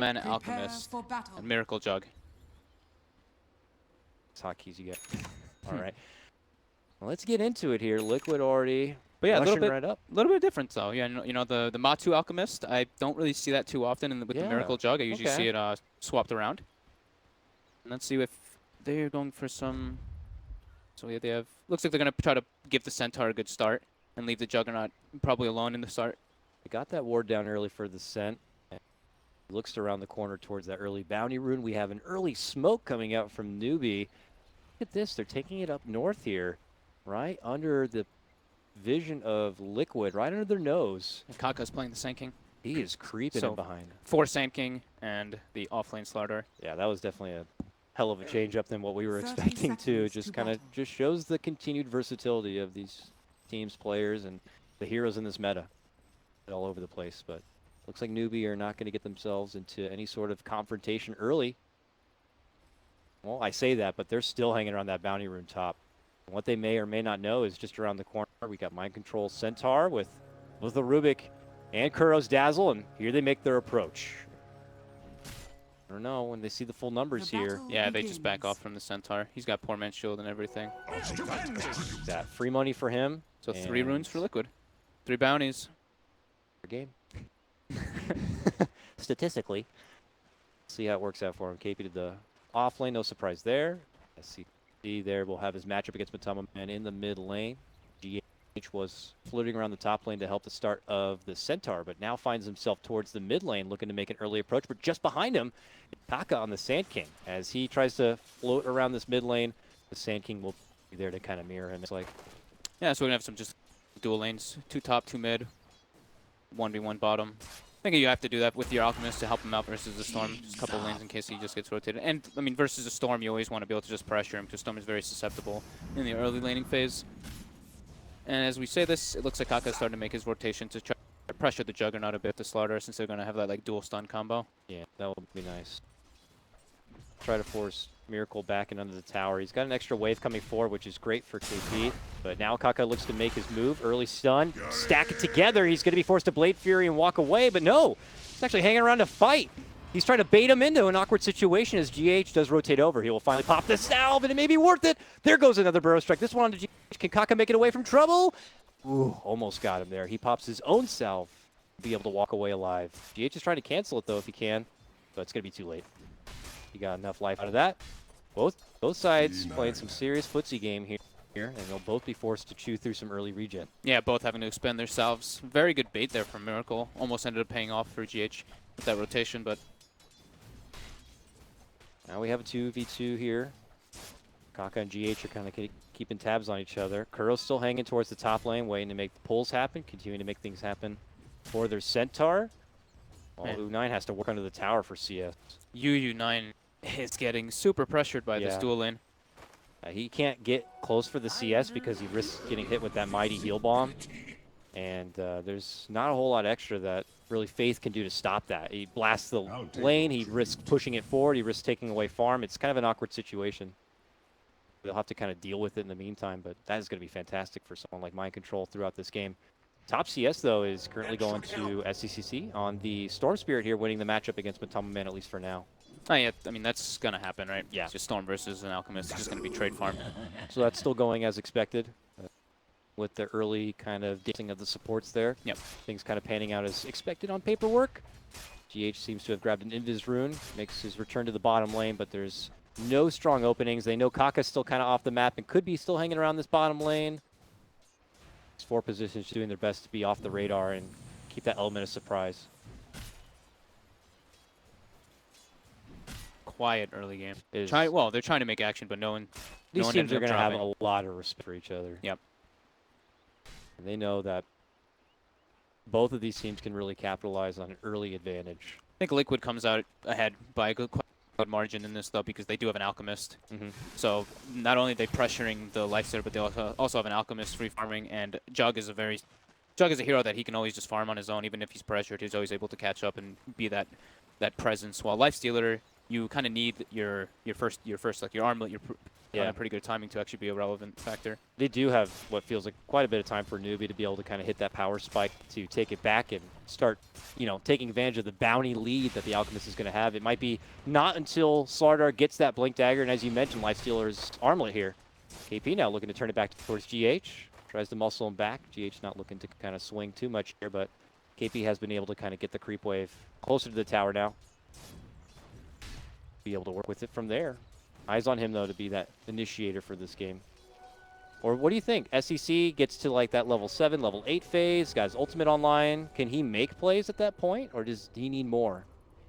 Man, Alchemist, and Miracle Jug. It's hotkeys you get. All right. Well, let's get into it here. Liquid already. But yeah, a little bit, right up. little bit different though. Yeah, you know the Matu Alchemist. I don't really see that too often with the Miracle Jug. I usually see it swapped around. And let's see if they're going for some. So yeah, they have. Looks like they're gonna try to give the Centaur a good start and leave the Juggernaut probably alone in the start. They got that ward down early for the Cent. Looks around the corner towards that early bounty rune. We have an early smoke coming out from Newbee. Look at this. They're taking it up north here, right under the vision of Liquid, right under their nose. And Kaka's playing the Sand King. He is creeping in behind. 4 Sand King and the offlane Slaughter. Yeah, that was definitely a hell of a change up than what we were expecting too. Just kind of shows the continued versatility of these teams, players, and the heroes in this meta all over the place. But looks like Newbee are not going to get themselves into any sort of confrontation early. Well, I say that, but they're still hanging around that bounty rune top. And what they may or may not know is just around the corner. We got Mind Control Centaur with the Rubik and Kuro's Dazzle, and here they make their approach. I don't know when they see the full numbers here. Yeah, they just back off from the Centaur. He's got Poor Man's Shield and everything. That free money for him. So 3 runes for Liquid. 3 bounties. Per game. Statistically. See how it works out for him. KP to the off lane, no surprise there. SCP there will have his matchup against Matama Man in the mid lane. GH was floating around the top lane to help the start of the Centaur, but now finds himself towards the mid lane looking to make an early approach. But just behind him, Kaka on the Sand King. As he tries to float around this mid lane, the Sand King will be there to kind of mirror him. It's like, yeah, so we're going to have some just dual lanes. 2 top, 2 mid, 1v1 bottom. I think you have to do that with your Alchemist to help him out versus the Storm. Just a couple of lanes in case he just gets rotated. And, I mean, versus the Storm, you always want to be able to just pressure him because Storm is very susceptible in the early laning phase. And as we say this, it looks like Kaka is starting to make his rotation to try to pressure the Juggernaut a bit, the Slaughter, since they're going to have that like dual stun combo. Yeah, that would be nice. Try to force Miracle back and under the tower. He's got an extra wave coming forward, which is great for KP. But now Kaka looks to make his move. Early stun. Stack it together. He's going to be forced to Blade Fury and walk away. But no, he's actually hanging around to fight. He's trying to bait him into an awkward situation as GH does rotate over. He will finally pop the salve, and it may be worth it. There goes another Burrow Strike. This one on to GH. Can Kaka make it away from trouble? Ooh, almost got him there. He pops his own salve. Be able to walk away alive. GH is trying to cancel it, though, if he can. But it's going to be too late. He got enough life out of that. Both sides playing some serious footsie game here, and they'll both be forced to chew through some early regen. Yeah, both having to expend their salves. Very good bait there from Miracle. Almost ended up paying off for GH with that rotation, but... Now we have a 2v2 here. Kaka and GH are kind of keeping tabs on each other. Kuro's still hanging towards the top lane, waiting to make the pulls happen, continuing to make things happen for their Centaur. Well, U9 has to work under the tower for CS. UU9 is getting super pressured by this dual lane. He can't get close for the CS because he risks getting hit with that mighty heal bomb. And there's not a whole lot extra that really Faith can do to stop that. He blasts the lane, he risks pushing it forward, he risks taking away farm. It's kind of an awkward situation. They'll have to kind of deal with it in the meantime, but that is going to be fantastic for someone like Mind Control throughout this game. Top CS, though, is currently going to SCCC on the Storm Spirit here, winning the matchup against Matama Man, at least for now. Oh, yeah, I mean, that's going to happen, right? Yeah. It's just Storm versus an Alchemist. It's just going to be trade farm. So that's still going as expected with the early kind of dancing of the supports there. Yep. Things kind of panning out as expected on paperwork. GH seems to have grabbed an Invis rune, makes his return to the bottom lane, but there's no strong openings. They know Kaka's still kind of off the map and could be still hanging around this bottom lane. These 4 positions doing their best to be off the radar and keep that element of surprise. Quiet early game. Well, they're trying to make action, but no one. These teams are going to have a lot of respect for each other. Yep. And they know that both of these teams can really capitalize on an early advantage. I think Liquid comes out ahead by a good margin in this, though, because they do have an Alchemist. So not only are they pressuring the Lifestealer, but they also have an Alchemist free farming, and Jug is a hero that he can always just farm on his own, even if he's pressured. He's always able to catch up and be that presence. While Lifestealer you kind of need your first like your armlet, on a pretty good timing to actually be a relevant factor. They do have what feels like quite a bit of time for Newbee to be able to kind of hit that power spike to take it back and start, taking advantage of the bounty lead that the Alchemist is going to have. It might be not until Slardar gets that Blink Dagger, and as you mentioned, Lifestealer's armlet here. KP now looking to turn it back towards GH. Tries to muscle him back. GH not looking to kind of swing too much here, but KP has been able to kind of get the creep wave closer to the tower now. Be able to work with it from there. Eyes on him, though, to be that initiator for this game. Or what do you think? SEC gets to like that level 7, level 8 phase, got his ultimate online. Can he make plays at that point, or does he need more?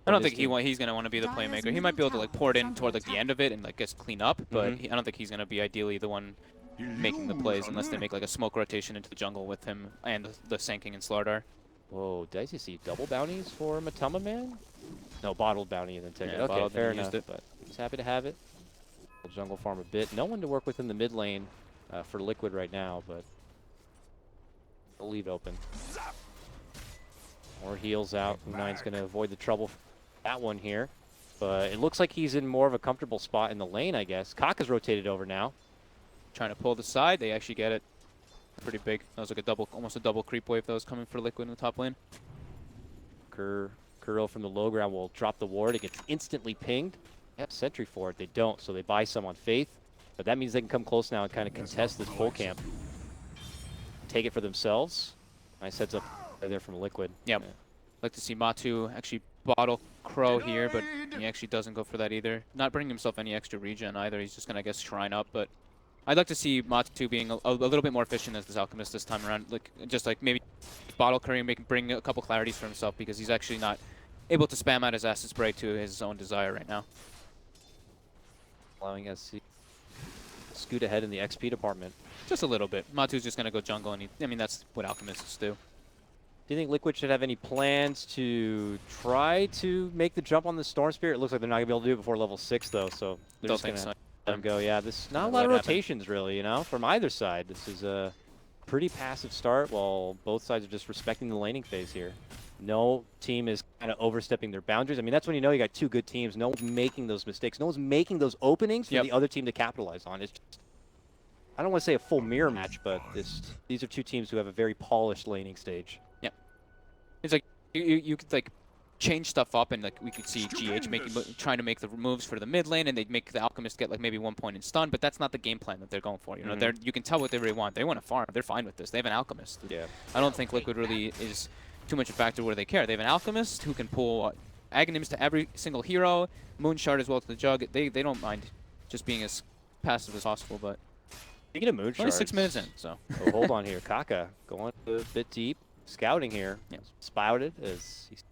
I don't think he's going to want to be the playmaker. He might be able to like pour it in toward like the end of it and like just clean up, but I don't think he's going to be ideally the one making the plays unless they make like a smoke rotation into the jungle with him and the Sanking and Slardar. Whoa, did I see double bounties for Matama Man? No, bottled bounty and then take it. Okay, bottled, fair enough, but he's happy to have it. Jungle farm a bit. No one to work with in the mid lane for Liquid right now, but they'll leave it open. More heals out. U9's going to avoid the trouble for that one here. But it looks like he's in more of a comfortable spot in the lane, I guess. Kaka's rotated over now. Trying to pull the side. They actually get it. Pretty big. That was like almost a double creep wave that was coming for Liquid in the top lane. Kuro from the low ground will drop the ward. It gets instantly pinged. They have sentry for it. They don't, so they buy some on Faith. But that means they can come close now and kind of contest this full camp. Take it for themselves. Nice heads up there from Liquid. Yep. Yeah. Like to see Matu actually bottle Crow here, but he actually doesn't go for that either. Not bringing himself any extra regen either. He's just going to, I guess, shrine up. But I'd like to see Matu being a little bit more efficient as this Alchemist this time around. Like just like maybe bottle curry and bring a couple clarities for himself because he's actually not able to spam out his acid spray to his own desire right now. Allowing us to scoot ahead in the XP department. Just a little bit. Matu's just going to go jungle, and I mean, that's what Alchemists do. Do you think Liquid should have any plans to try to make the jump on the Storm Spirit? It looks like they're not going to be able to do it before level 6, though, so they're just going to let them go. Yeah, this not a lot of rotations, really, from either side. This is a pretty passive start, while both sides are just respecting the laning phase here. No team is kind of overstepping their boundaries. I mean, that's when you got two good teams. No one's making those mistakes. No one's making those openings for the other team to capitalize on. It's just, I don't want to say a full mirror match, but these are two teams who have a very polished laning stage. Yeah. It's like you could like change stuff up, and like we could see GH trying to make the moves for the mid lane, and they'd make the Alchemist get like maybe 1 point in stun, but that's not the game plan that they're going for. You can tell what they really want. They want to farm. They're fine with this. They have an Alchemist. Yeah. I don't think Liquid really is too much a factor where they care. They have an Alchemist who can pull Aghanims to every single hero, Moonshard as well to the Jug. They don't mind just being as passive as possible, but speaking of Moonshards, only 6 minutes in, so. Oh, hold on here. Kaka going a bit deep, scouting here. Yeah. Spouted as he's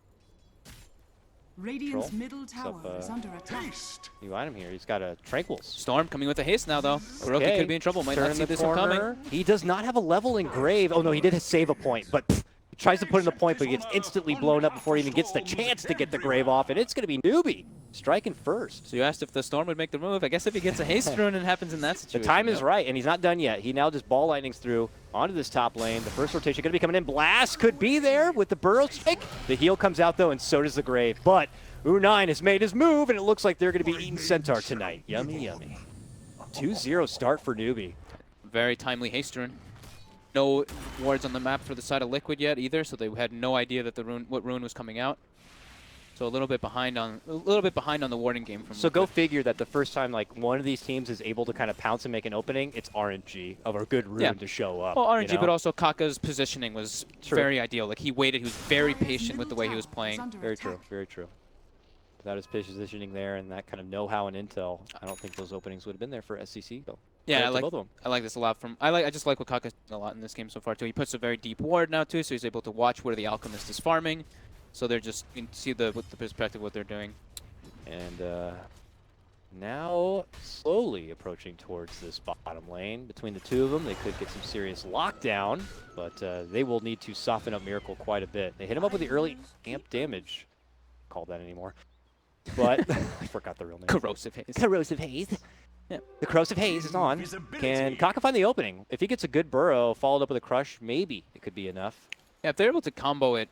Radiant's middle tower is under attack. New item here. He's got a Tranquils. Storm coming with a haste now, though. Kuroki could be in trouble. Might not see this one coming. He does not have a level in Grave. Oh, no, he did save a point, but he tries to put in a point, but he gets instantly blown up before he even gets the chance to get the Grave off, and it's going to be Newbee striking first. So you asked if the Storm would make the move. I guess if he gets a haste rune, it happens in that situation. The time is right, and he's not done yet. He now just ball lightnings through onto this top lane. The first rotation going to be coming in. Blast could be there with the burrow strike. The heal comes out, though, and so does the Grave. But U9 has made his move, and it looks like they're going to be eating Centaur tonight. Yummy, yummy. 2-0 start for Newbee. Very timely haste rune. No wards on the map for the side of Liquid yet either, so they had no idea that what rune was coming out. So a little bit behind on the warding game from. So Liquid. Go figure that the first time like one of these teams is able to kind of pounce and make an opening, it's RNG of a good rune to show up. Well, RNG, but also Kaka's positioning was very ideal. Like he waited, he was very patient with the way he was playing. Very true, very true. Without his positioning there and that kind of know-how and intel, I don't think those openings would have been there for SCC. Though. Yeah, I like this a lot. I just like what Kaka's doing a lot in this game so far too. He puts a very deep ward now too, so he's able to watch where the Alchemist is farming. So they're just, you can see the perspective of what they're doing. And now slowly approaching towards this bottom lane. Between the two of them, they could get some serious lockdown, but they will need to soften up Miracle quite a bit. They hit him up with the early amp damage. Call that anymore. But I forgot the real name. Corrosive Haze. Corrosive Haze. Yeah. The Corrosive Haze is on. Can Kaka find the opening? If he gets a good burrow followed up with a crush, maybe it could be enough. Yeah, if they're able to combo it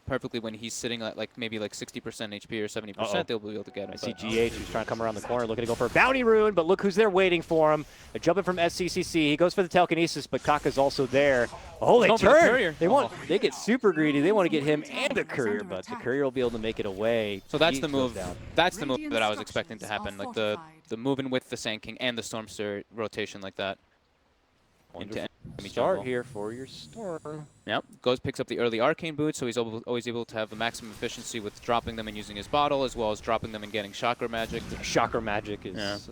perfectly when he's sitting at like maybe like 60% HP or 70%, they'll be able to get him. I see GH who's trying to come around the corner, looking to go for a bounty rune, but look who's there waiting for him. A jumping from SCCC. He goes for the telekinesis, but Kaka's also there. Oh, they turn. They get super greedy. They want to get him and a courier, but the courier will be able to make it away. So that's the move. That's the move that I was expecting to happen, like the moving with the Sand King and the Stormster rotation like that. Start here for your Storm. Yep, goes picks up the early Arcane Boots, so he's always able to have the maximum efficiency with dropping them and using his bottle, as well as dropping them and getting Chakra Magic. Chakra Magic is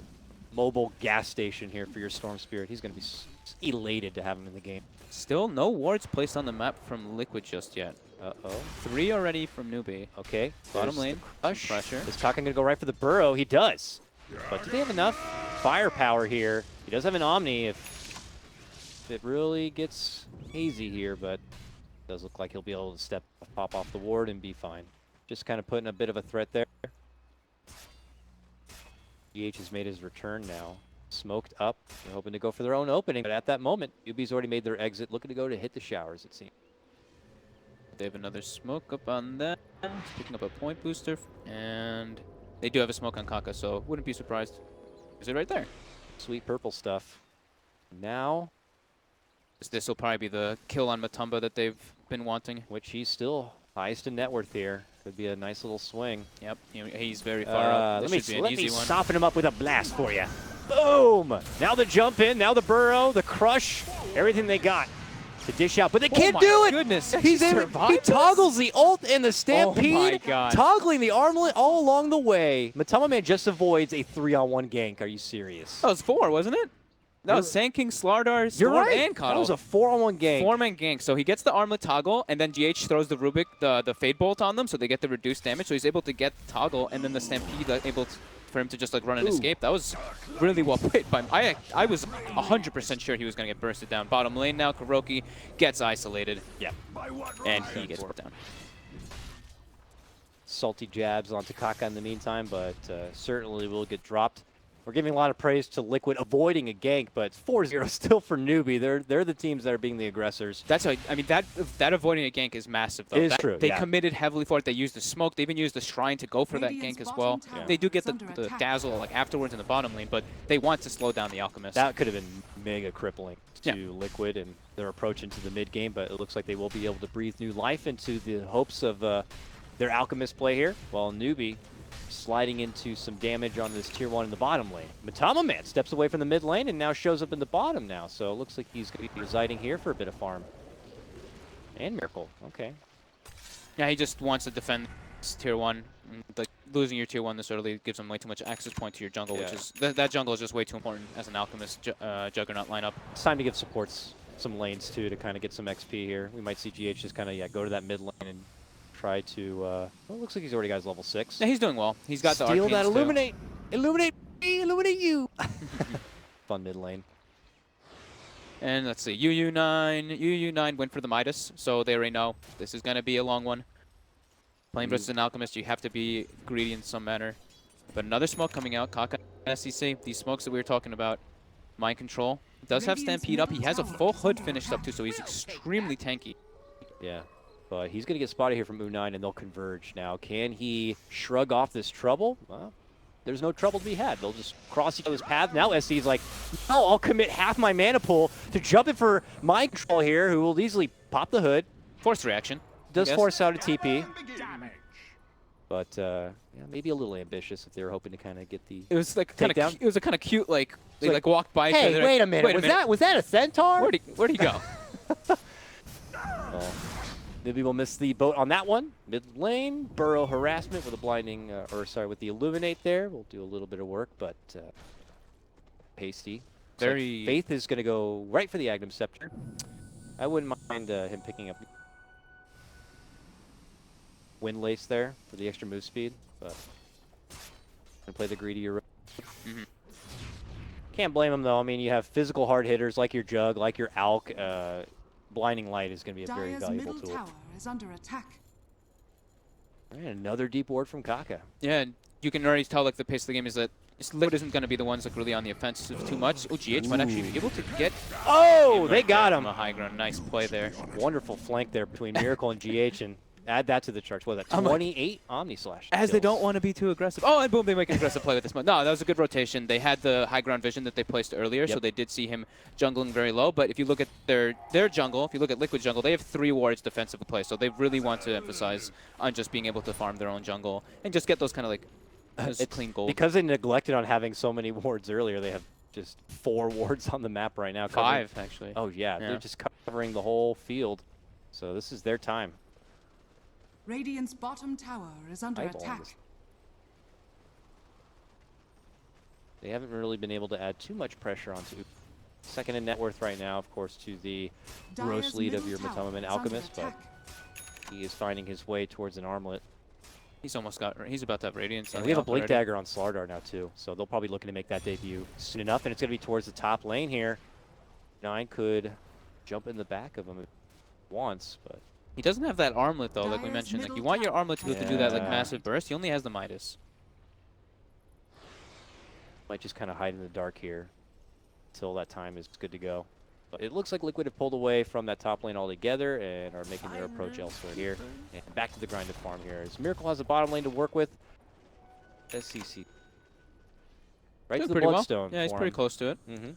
mobile gas station here for your Storm Spirit. He's going to be elated to have him in the game. Still no wards placed on the map from Liquid just yet. Uh-oh. 3 already from Newbee. Okay. Bottom lane. Pressure. Is Kaka going to go right for the burrow? He does. But do they have enough firepower here? He does have an Omni if it really gets hazy here, but it does look like he'll be able to pop off the ward and be fine. Just kind of putting a bit of a threat there. GH has made his return now. Smoked up. They're hoping to go for their own opening, but at that moment, Newbee's already made their exit, looking to go to hit the showers, it seems. They have another smoke up on that. Picking up a point booster, and they do have a smoke on Kaka, so wouldn't be surprised. Is it right there? Sweet purple stuff. Now, this will probably be the kill on Matumba that they've been wanting. Which he's still highest in net worth here. Could be a nice little swing. Yep, he's very far up. This should be an easy one. Soften him up with a blast for you. Boom! Now the jump in, now the burrow, the crush, everything they got to dish out. But they can't do it! Goodness. He toggles the ult and the stampede, oh my God. Toggling the armlet all along the way. Matama Man just avoids a 3-on-1 gank. Are you serious? That was 4, wasn't it? That was Sand King, Slardar, Storm, and Coddle. That was a 4-on-1 gank. 4-man gank. So he gets the armlet toggle, and then GH throws the Rubik, the Fade Bolt on them, so they get the reduced damage. So he's able to get the toggle, and then the Stampede for him to just like run and escape. That was really well played by him. I was 100% sure he was going to get bursted down. Bottom lane now, Kuroki gets isolated. Yep. And he gets put down. Salty jabs onto Kaka in the meantime, but certainly will get dropped. We're giving a lot of praise to Liquid avoiding a gank, but 4-0 still for Newbee. They're the teams that are being the aggressors. That's how, I mean, that avoiding a gank is massive, though. It is true, They committed heavily for it. They used the smoke. They even used the Shrine to go for that gank as well. Yeah. They do get the dazzle like afterwards in the bottom lane, but they want to slow down the Alchemist. That could have been mega crippling to Liquid and their approach into the mid game, but it looks like they will be able to breathe new life into the hopes of their Alchemist play here, while Newbee sliding into some damage on this tier 1 in the bottom lane. Matama Man steps away from the mid lane and now shows up in the bottom now, so it looks like he's going to be residing here for a bit of farm. And Miracle, okay. Yeah, he just wants to defend this tier 1. Like, losing your tier 1 this early gives him way too much access point to your jungle, which is that jungle is just way too important as an Alchemist Juggernaut lineup. It's time to give supports some lanes too to kind of get some XP here. We might see GH just kind of go to that mid lane and try to, well, it looks like he's already got his level 6. Yeah, he's doing well. He's got the Steal Arcanes that too. Illuminate! Illuminate me! Illuminate you! Fun mid lane. And let's see, UU9 went for the Midas, so they already know this is going to be a long one. Playing versus an Alchemist, you have to be greedy in some manner. But another smoke coming out, Kaka SCC, these smokes that we were talking about, Mind Control. Does have Stampede up, he has a full hood finished up too, so he's extremely tanky. Yeah. But he's going to get spotted here from U9, and they'll converge now. Can he shrug off this trouble? Well, there's no trouble to be had. They'll just cross each other's path. Now SC's like, no, I'll commit half my mana pool to jump in for Mind Control here, who will easily pop the hood. Force reaction. Does force out a TP. But yeah, maybe a little ambitious if they were hoping to kind of get the It was like kind of. It was a kind of cute like they like walked by. Hey, each other, wait like, a minute. Was that a centaur? Where'd he go? Well, Newbee will miss the boat on that one. Mid lane, burrow harassment with a blinding, with the illuminate there. We'll do a little bit of work, but pasty. Very. Like Faith is going to go right for the Agnum Scepter. I wouldn't mind him picking up Windlace there for the extra move speed, but gonna play the greedier. Can't blame him though. I mean, you have physical hard hitters like your Jug, like your Alk. Blinding Light is going to be a very valuable tool. Tower is under attack. And another deep ward from Kaka. Yeah, and you can already tell like the pace of the game is that Liquid isn't going to be the ones like really on the offensive too much. Oh, GH might actually be able to get. Oh, they got him. A high ground, nice play there. Wonderful flank there between Miracle and GH, and Add that to the charts. What is that? I'm like- 28 Omni Slash. As they don't kills. want to be too aggressive. Oh, and boom, they make an aggressive play with this one. No, that was a good rotation. They had the high ground vision that they placed earlier, so they did see him jungling very low. But if you look at their jungle, if you look at Liquid jungle, they have 3 wards defensive play. So they really want to emphasize on just being able to farm their own jungle and just get those kind of like clean gold. Because they neglected on having so many wards earlier, they have just 4 wards on the map right now. 5, actually. Oh, yeah. They're just covering the whole field. So this is their time. Radiant's bottom tower is under Eyeballing attack. this. They haven't really been able to add too much pressure onto second in net worth right now, of course, to the gross Dire's lead of middle your tower Matoma and is under Alchemist, but attack. he is finding his way towards an armlet. He's almost got. He's about to have Radiance. And on we have a the Blink already. Dagger on Slardar now, too, so they'll probably be looking to make that debut soon enough, and it's going to be towards the top lane here. 9 could jump in the back of him once, but He doesn't have that armlet though, like we Dire's mentioned. Like you middle want your tower armlet to be able to do is that like under massive burst. He only has the Midas. might just kind of hide in the dark here until that time is good to go. But it looks like Liquid have pulled away from that top lane altogether and are making their approach elsewhere here. And back to the grinded farm here as Miracle has a bottom lane to work with. SCC. Right Doing to the pretty well. Bloodstone. Yeah, he's for pretty him. close to it. Mm-hmm.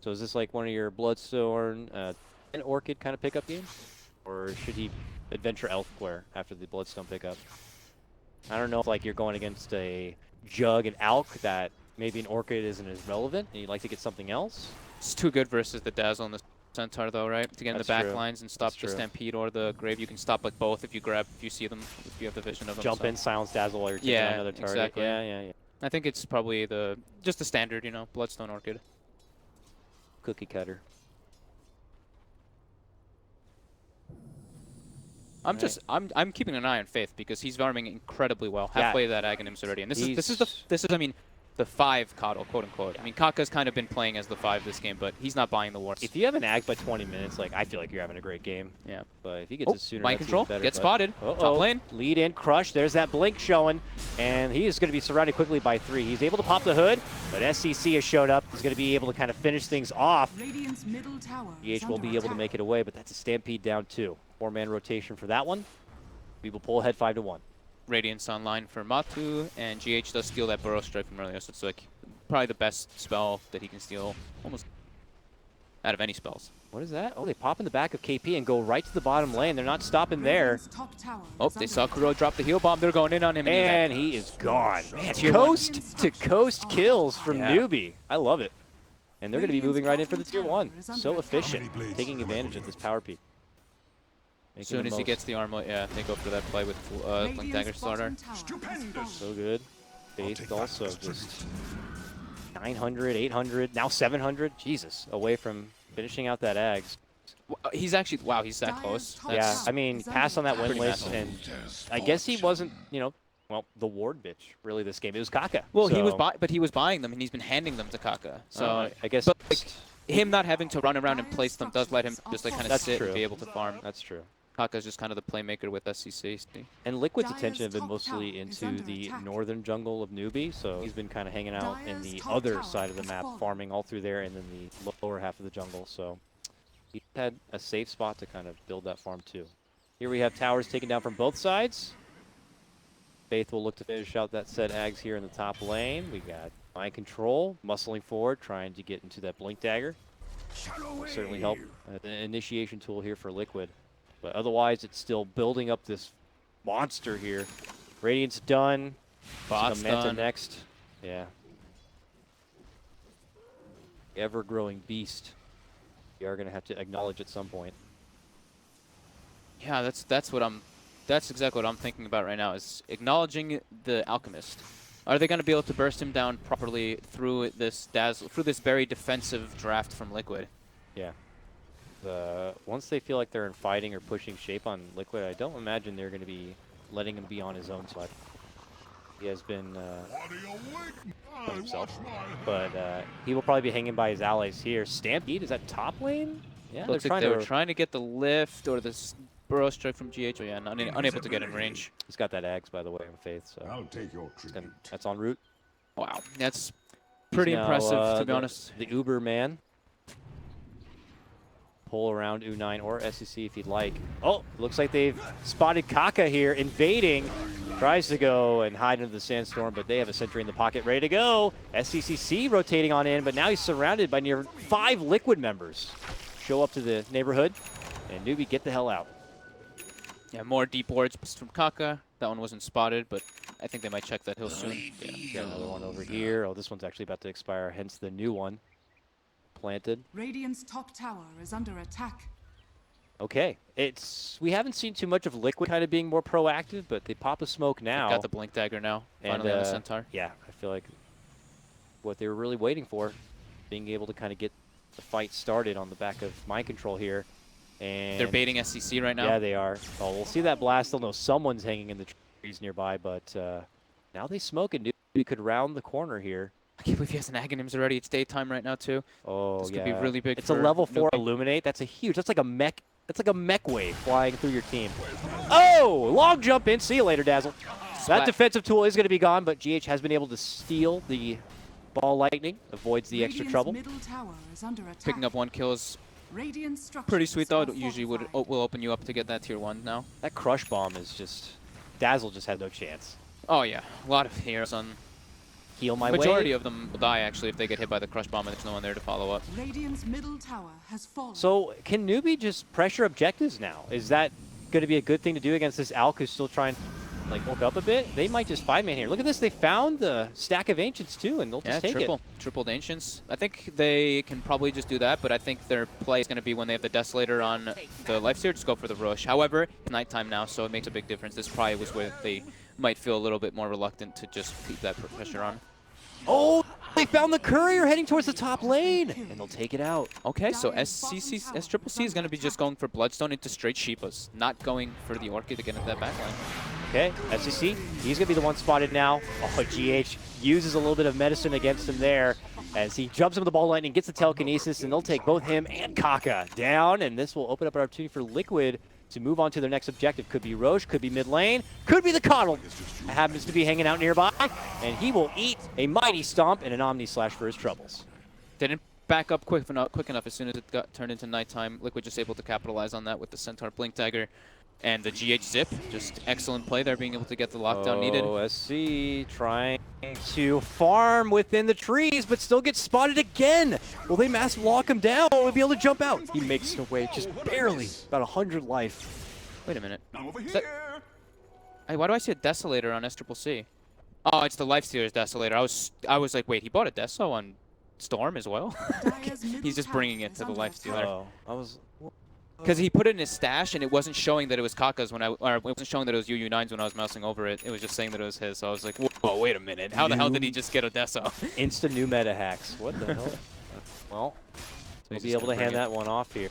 So is this like one of your Bloodstone and Orchid kind of pickup games? Or should he adventure elsewhere after the Bloodstone pickup? I don't know if like you're going against a Jug and Alk that maybe an Orchid isn't as relevant and you'd like to get something else. It's too good versus the Dazzle and the Centaur though, right? To get in the That's back true. lines and stop That's the true. Stampede or the Grave. You can stop like both if you see them, if you have the vision of them. Jump so. in, silence Dazzle while you're taking Yeah, out another target. exactly. Yeah. I think it's probably just the standard, you know, Bloodstone Orchid. Cookie cutter. I'm keeping an eye on Faith because he's farming incredibly well. Yeah. Halfway that Aghanims already, and this is He's- I mean, the 5 Coddle, quote unquote. I mean, Kaka's kind of been playing as the 5 this game, but he's not buying the wards. If you have an Ag by 20 minutes, like I feel like you're having a great game. Yeah. But if he gets it sooner, Mind that's control, even better. get but- spotted, top lane. Lead in, crush. There's that blink showing, and he is going to be surrounded quickly by 3. He's able to pop the hood, but SCC has showed up. He's going to be able to kind of finish things off. Radiant's middle tower is GH will under be able to attack. make it away, but that's a Stampede down 2. 4-man rotation for that one. We will pull ahead 5-1. Radiance online for Matu, and GH does steal that Burrow Strike from earlier, so it's like probably the best spell that he can steal almost out of any spells. What is that? Oh, they pop in the back of KP and go right to the bottom lane. They're not stopping there. Radiant's top tower Oh, is they under saw attack. Kuro drop the heal bomb. They're going in on him. And he is gone. Man, Tier one. coast to coast kills from Yeah. Newbee. I love it. And they're going to be Radiant's moving right in for the bottom tier 1. tower is under So attack. efficient, taking advantage of this power peak. As soon as he gets the armlet, yeah, they go for that play with Blink Dagger Radiant's bottom Starter. tower has fallen. So good. Faith also just 900, 800, now 700. Jesus, away from finishing out that Ags. He's actually, wow, he's that close. Dire's top Yeah, That's- I mean, pass on that win Pretty list, massive. and I guess he wasn't, well, the ward bitch, really, this game. It was Kaka. Well, he was, so, but he was buying them, and he's been handing them to Kaka. So I guess but like him not having to run around and place them does let him just like kind of That's sit true. and be able to farm. that's true. Kaka's just kind of the playmaker with SCC. And Liquid's Dire's attention have been top mostly tower is into under the attack. northern jungle of Newbee, so he's been kind of hanging out in Dire's the top other tower side of the has map, fallen. farming all through there and then the lower half of the jungle, so he had a safe spot to kind of build that farm too. Here we have towers taken down from both sides. Faith will look to finish out that set Ags here in the top lane. We got Mind Control, muscling forward, trying to get into that Blink Dagger. Will certainly help. An initiation tool here for Liquid. But otherwise, it's still building up this monster here. Radiant's done. Bot's Manta done. next. Yeah. Ever-growing beast. We are going to have to acknowledge at some point. Yeah, that's exactly what I'm thinking about right now. Is acknowledging the Alchemist. Are they going to be able to burst him down properly through this very defensive draft from Liquid? Yeah. Once they feel like they're in fighting or pushing shape on Liquid, I don't imagine they're going to be letting him be on his own side. He has been himself, but he will probably be hanging by his allies here. Stampede, is that top lane? Yeah, Looks like they were trying to get the lift or this Burrow Strike from GH. Oh, yeah, unable to get in range. He's got that Axe, by the way, in Faith, so I'll take your tribute. that's en route. Wow, that's pretty He's now, impressive, to be the- honest. The Uber man. pull around U9 or SEC if you'd like. Oh, looks like they've spotted Kaka here, invading. Tries to go and hide into the sandstorm, but they have a sentry in the pocket ready to go. SCCC rotating on in, but now he's surrounded by near 5 Liquid members. Show up to the neighborhood, and Newbee, get the hell out. Yeah, more deep wards from Kaka. That one wasn't spotted, but I think they might check that hill soon. Yeah, got another one over here. Oh, this one's actually about to expire, hence the new one. Planted. Radiant's top tower is under attack. Okay, we haven't seen too much of Liquid kind of being more proactive, but they pop a smoke now. Got the blink dagger now. Finally on the Centaur. Yeah, I feel like what they were really waiting for, being able to kind of get the fight started on the back of mind control here. And they're baiting SCC right now. Yeah, they are. Oh, we'll see that blast. They'll know someone's hanging in the trees nearby, but now they smoke and Newbee could round the corner here. I can't believe he has an Aghanims already. It's daytime right now too. Oh, this yeah. could be really big. It's a level 4 Illuminate. That's a huge. That's like a mech. That's like a mech wave flying through your team. Oh, long jump in. See you later, Dazzle. That defensive tool is going to be gone, but GH has been able to steal the ball lightning. Avoids the extra trouble. Middle tower is under attack. Picking up 1 kill is Radiant pretty sweet though. It are usually will open you up to get that tier 1 now. That crush bomb is just... Dazzle just had no chance. Oh yeah, a lot of heroes on... Heal my way. Majority of them will die actually if they get hit by the crush bomb and there's no one there to follow up. Radiant's middle tower has fallen. So can Newbee just pressure objectives now? Is that going to be a good thing to do against this Alk who's still trying to like work up a bit? They might just 5-man here. Look at this. They found the stack of Ancients too, and they'll just take it. Tripled Ancients. I think they can probably just do that, but I think their play is going to be when they have the Desolator on the Lifesteal, just go for the Rush. However, it's nighttime now, so it makes a big difference. This probably was where they might feel a little bit more reluctant to just keep that pressure on. Oh, they found the courier heading towards the top lane, and they'll take it out. Okay, so SCC is going to be just going for Bloodstone into straight Sheepas, not going for the Orchid to get into that backline. Okay, SCC, he's going to be the one spotted now. Oh, GH uses a little bit of medicine against him there as he jumps into the ball lightning, gets the telekinesis, and they'll take both him and Kaka down, and this will open up an opportunity for Liquid to move on to their next objective. Could be Roche, could be mid lane, could be the Coddle. Happens to be hanging out nearby, and he will eat a mighty stomp and an Omni Slash for his troubles. Didn't back up quick enough as soon as it got turned into nighttime. Liquid just able to capitalize on that with the Centaur Blink Dagger and the GH Zip. Just excellent play there, being able to get the lockdown needed. SC trying to farm within the trees, but still gets spotted again. Will they mass lock him down? Will he be able to jump out? He makes it away, just barely. About 100 life. Wait a minute. Hey, why do I see a Desolator on SCCC? Oh, it's the Lifestealer's Desolator. I was like, wait, he bought a Deso on Storm as well? He's just bringing it to the Lifestealer. Oh, because he put it in his stash and it wasn't showing that it was Kaka's or it wasn't showing that it was UU9's when I was mousing over it. It was just saying that it was his. So I was like, whoa, wait a minute. How the hell did he just get a Deso? Insta new meta hacks. What the hell? Well, we'll be able to hand that one off here.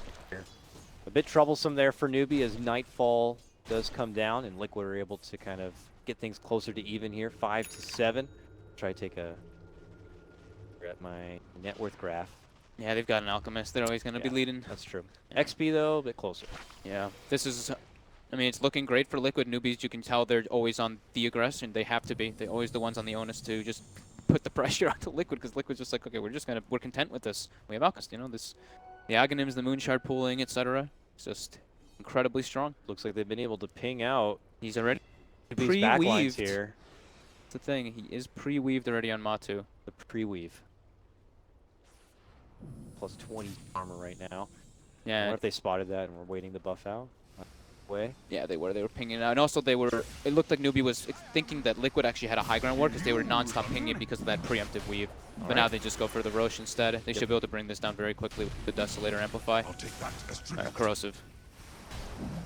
A bit troublesome there for Newbee as Nightfall does come down and Liquid are able to kind of get things closer to even here, 5-7. Try to take a look at my net worth graph. Yeah, they've got an Alchemist. They're always going to be leading. That's true. XP, though, a bit closer. Yeah. This is, I mean, it's looking great for Liquid. Newbies, you can tell they're always on the aggression. They have to be. They're always the ones on the onus to just put the pressure onto Liquid, because Liquid's just like, okay, we're content with this. We have Alchemist, you know, the Aghanims, the Moonshard pooling, etc. It's just incredibly strong. Looks like they've been able to ping out. He's already pre-weaved here. That's the thing. He is pre-weaved already on Matu. The pre-weave. Plus 20 armor right now. Yeah. I wonder if they spotted that and were waiting to buff out. Yeah, they were. They were pinging it out. And also they were, it looked like Newbee was thinking that Liquid actually had a high ground ward because they were non-stop pinging it because of that preemptive weave. But now they just go for the Roche instead. They should be able to bring this down very quickly with the Desolator Amplify. Corrosive.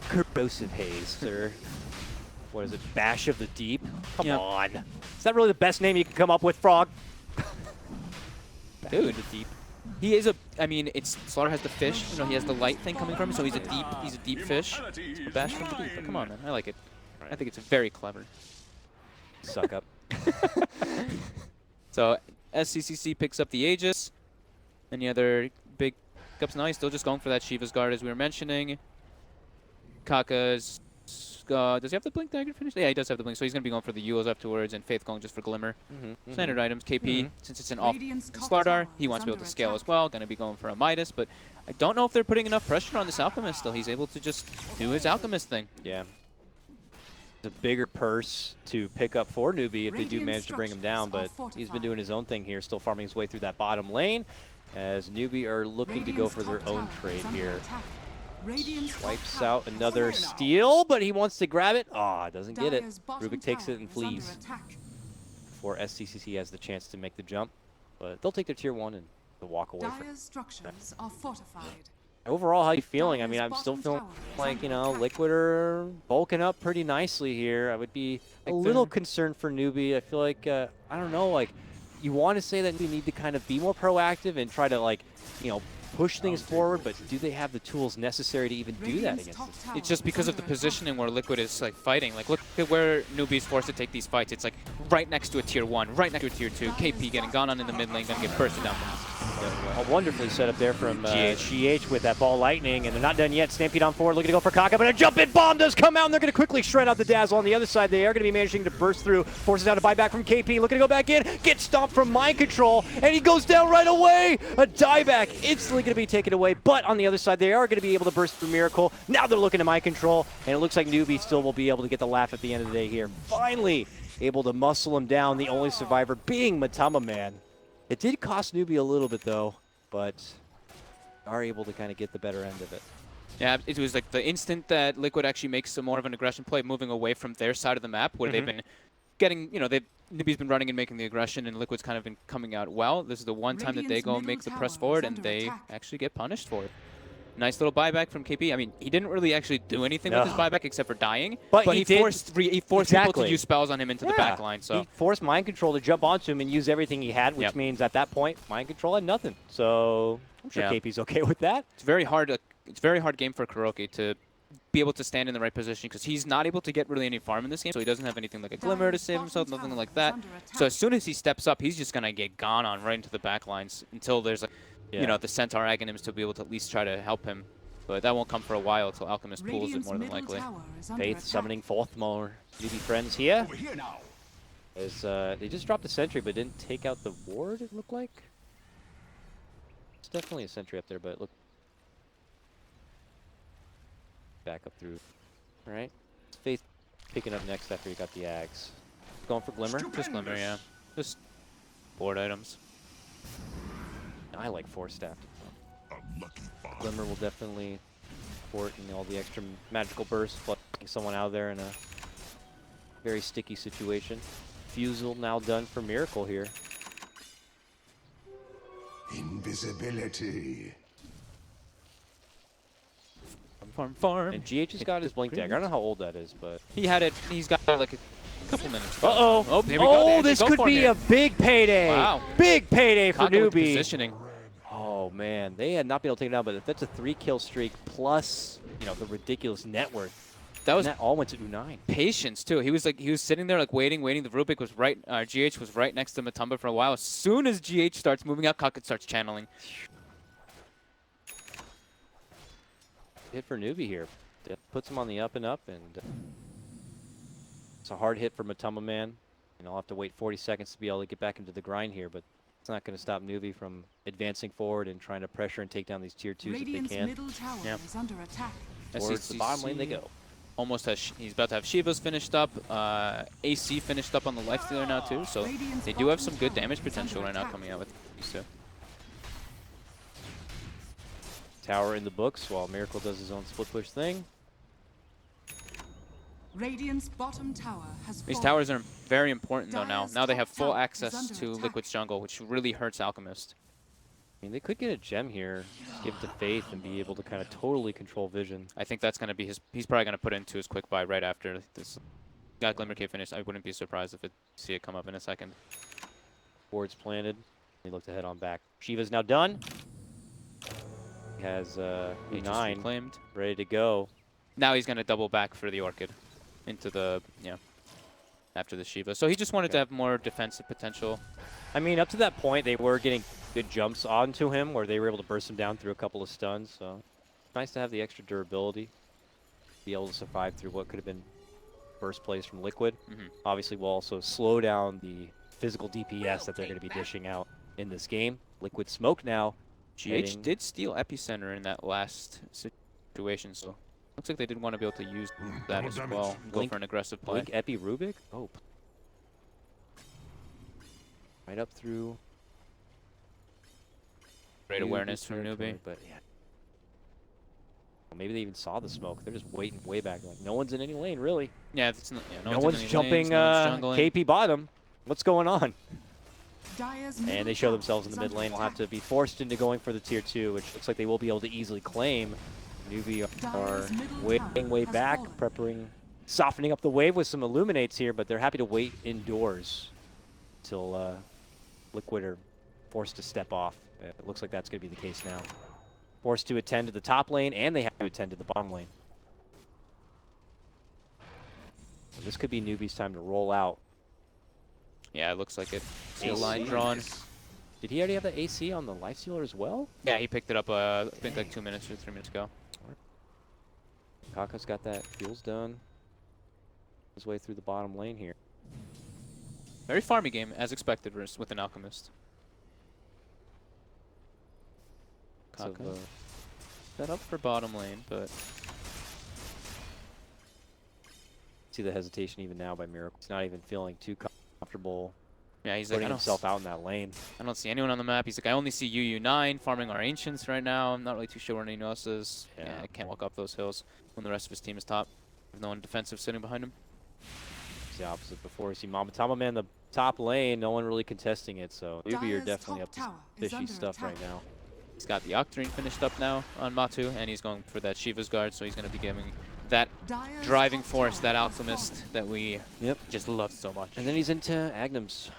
Corrosive haze, sir. What is it? Bash of the Deep? Come on. Is that really the best name you can come up with, Frog? Dude, the Deep. He is a, I mean, it's Slaughter has the fish, you know, he has the light thing coming from him, so he's a deep fish. So Bash from the Deep, but come on, man, I like it. I think it's very clever. Suck up. So SCCC picks up the Aegis. Any other big pickups? No, he's still just going for that Shiva's Guard as we were mentioning. Kaka's does he have the Blink Dagger finish? Yeah, he does have the Blink, so he's going to be going for the Yules afterwards, and Faith going just for Glimmer. Standard items. KP, since it's an off Slardar, he wants to be able to scale as well. Going to be going for a Midas, but I don't know if they're putting enough pressure on this Alchemist still. He's able to just do his Alchemist thing. Yeah. It's a bigger purse to pick up for Newbee if they do manage to bring him down, but he's been doing his own thing here, still farming his way through that bottom lane, as Newbee are looking to go for their own trade here. Wipes out another steal, but he wants to grab it. Ah, doesn't get it. Rubik takes it and flees. Before SCCC has the chance to make the jump, but they'll take their tier 1 and they'll walk away from it. Structures are fortified. Overall, how are you feeling? I mean, I'm still feeling like, you know, Liquid are bulking up pretty nicely here. I would be a little concerned for Newbee. I feel like, I don't know, like, you want to say that we need to kind of be more proactive and try to, like, you know, push things forward, but do they have the tools necessary to even do that against this? It's just because of the positioning where Liquid is like fighting. Like, look at where Newbee's forced to take these fights. It's like right next to a tier 1, right next to a tier 2. KP getting gone on in the mid lane, gonna get bursted down from this. A wonderfully set up there from GH with that ball lightning, and they're not done yet. Stampede on forward, looking to go for Kaka, but a jump-in bomb does come out, and they're going to quickly shred out the Dazzle. On the other side, they are going to be managing to burst through, forces out a buyback from KP, looking to go back in, gets stomped from Mind Control, and he goes down right away. A dieback instantly going to be taken away, but on the other side, they are going to be able to burst through Miracle. Now they're looking to Mind Control, and it looks like Newbee still will be able to get the laugh at the end of the day here. Finally able to muscle him down, the only survivor being Matama Man. It did cost Newbee a little bit, though, but are able to kind of get the better end of it. Yeah, it was like the instant that Liquid actually makes some more of an aggression play, moving away from their side of the map, where they've been getting, you know, Newbee's been running and making the aggression, and Liquid's kind of been coming out well. This is the one time that they go and make the press forward, and they actually get punished for it. Nice little buyback from KP. I mean, he didn't really actually do anything with his buyback except for dying, but he forced people to use spells on him into the back line. So he forced Mind Control to jump onto him and use everything he had, which means at that point, Mind Control had nothing. So I'm sure KP's okay with that. It's very hard. It's a very hard game for Kuroki to be able to stand in the right position, because he's not able to get really any farm in this game, so he doesn't have anything like a Glimmer to save himself, nothing like that. So as soon as he steps up, he's just going to get gone on right into the back lines until there's, you know, the Centaur Aghanims to be able to at least try to help him. But that won't come for a while until Alchemist pulls it more than likely. Faith summoning forth more Newbee friends here. As they just dropped a sentry but didn't take out the ward, it looked like. It's definitely a sentry up there, but look. Back up through. Alright. Faith picking up next after he got the Ags. Going for Glimmer? Just Glimmer, yeah. Just board items. I like Force Staff. Glimmer will definitely support in all the extra magical bursts, plucking someone out of there in a very sticky situation. Fusel now done for Miracle here. Invisibility. Farm. And GH has got his Blink Dagger. I don't know how old that is, but He had it. He's got like a couple minutes. Uh-oh. Oh, here we go. Oh, this could be a big payday. Wow. Big payday for Newbee. Positioning. Oh, man. They had not been able to take it down, but if that's a 3-kill streak plus, you know, the ridiculous net worth, that all went to U9. Patience, too. He was sitting there, like, waiting. The Rubik was right, GH was right next to Matumba for a while. As soon as GH starts moving out, Kaka starts channeling. Hit for Newbee here. That puts him on the up and up, and it's a hard hit for Matumba Man. And I'll have to wait 40 seconds to be able to get back into the grind here, but it's not going to stop Newbee from advancing forward and trying to pressure and take down these tier 2s if they can. Middle tower is under attack. Towards the bottom lane they go. Almost has, he's about to have Shiva's finished up, AC finished up on the lifestealer now too, so they do have some good damage potential right now coming out with these two. Tower in the books while Miracle does his own split push thing. Radiant's bottom tower has These towers are very important though now. Now they have full access to Liquid's jungle, which really hurts Alchemist. I mean, they could get a gem here, give it to Faith, and be able to kind of totally control vision. I think that's going to be his... He's probably going to put it into his quick buy right after this. Got Glimmer Cave finished. I wouldn't be surprised if it see it come up in a second. Board's planted. He looked to head on back. Shiva's now done. He has E9 claimed, ready to go. Now he's going to double back for the Orchid into the... after the Shiva. So he just wanted to have more defensive potential. I mean, up to that point, they were getting good jumps onto him where they were able to burst him down through a couple of stuns. So nice to have the extra durability, be able to survive through what could have been burst plays from Liquid. Mhm. Obviously, will also slow down the physical DPS that they're going to be dishing out in this game. Liquid Smoke now. GH heading- did steal Epicenter in that last situation, so looks like they did want to be able to use that as well. Go Blink- for an aggressive play. Blink Epi Rubik. Oh. Right up through. Great awareness from territory, Newbee. But yeah. Well, maybe they even saw the smoke. They're just waiting way back. Like, no one's in any lane, really. Yeah, it's not, No in one's any jumping lanes, no one's jungling. KP bottom. What's going on? Dire's And middle they show tower themselves in is the mid under lane. Will have attack. to be forced into going for the tier 2, which looks like they will be able to easily claim. Newbie are Dire's middle waiting tower way has back, fallen. preparing, softening up the wave with some illuminates here, but they're happy to wait indoors until Liquid are forced to step off. It looks like that's going to be the case now. Forced to attend to the top lane, and they have to attend to the bottom lane. So this could be Newbee's time to roll out. Yeah, it looks like it. See a AC. line drawn. Did he already have the AC on the life stealer as well? Yeah, he picked it up, I think, like 2 minutes or 3 minutes ago. Kaka's got that. Fuel's done. His way through the bottom lane here. Very farmy game, as expected, versus with an Alchemist. So, Kaka set up for bottom lane, but see the hesitation even now by Miracle. He's not even feeling too comfortable yeah, he's like, putting himself out in that lane. I don't see anyone on the map. He's like, I only see UU9 farming our Ancients right now. I'm not really too sure where anyone else is. Yeah, Yeah. I can't walk up those hills when the rest of his team is top. With no one defensive sitting behind him. It's the opposite before. We see Mamatama Man in the top lane, no one really contesting it, so Newbee are Dire's definitely top up to tower is fishy under stuff attack. right now. He's got the Octarine finished up now on Matu, and he's going for that Shiva's Guard, so he's going to be giving that Dire's driving top force, tower that has Alchemist fallen. that we Yep. just love so much. And then he's into Agnems.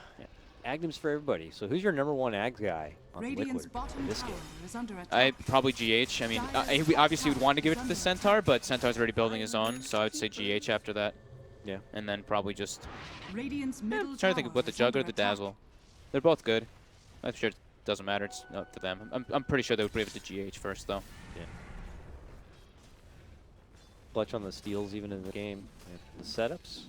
Agnems for everybody. So who's your number one Ags guy on Radiant's Liquid bottom in this tower game? is under attack. I probably GH. I mean, we obviously would want to give it to the Centaur, but Centaur's already building his own, so I would say GH after that. Yeah. And then probably just Radiant's middle I'm trying to think of what the tower is Jug or under the attack. Dazzle. They're both good. I'm sure it doesn't matter. It's up to them. I'm pretty sure they would give it to GH first, though. Yeah. Clutch on the steals even in the game. And the setups.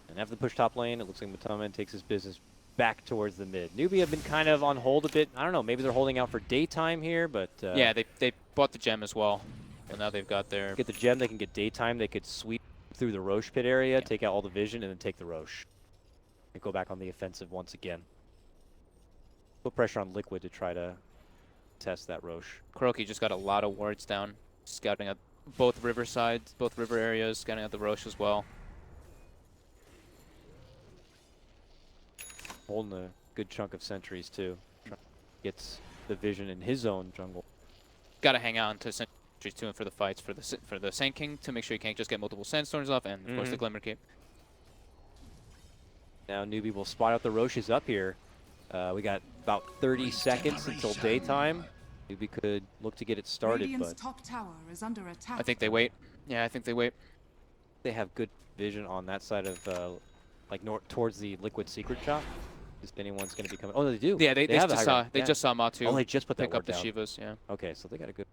And after the push top lane, it looks like Matama takes his business back towards the mid. Newbee have been kind of on hold a bit. I don't know, maybe they're holding out for daytime here, but Yeah, they bought the gem as well. And now they've got their... get the gem, they can get daytime, they could sweep through the Roche pit area, Yeah. take out all the vision, and then take the Roche. And go back on the offensive once again. Put pressure on Liquid to try to test that Roche. Kuroki just got a lot of wards down, scouting out both river sides, both river areas, scouting out the Roche as well. Holding a good chunk of sentries too. Gets the vision in his own jungle. Got to hang on to Sentries too for the fights for the Sand King to make sure you can't just get multiple Sandstorms off, and of course the Glimmer Cape. Now Newbee will spot out the Roches up here. We got about 30 seconds until daytime. Newbee could look to get it started, Radiant's but top tower is under attack. I think they wait. Yeah, I think they wait. they have good vision on that side of like north towards the Liquid secret shop. If anyone's going to be coming. Oh, no, they do. Yeah, they have the just high saw ground. Yeah. just saw Matu Oh, they just put that pick up ward the down. Shivas. Yeah, Okay, so they got a good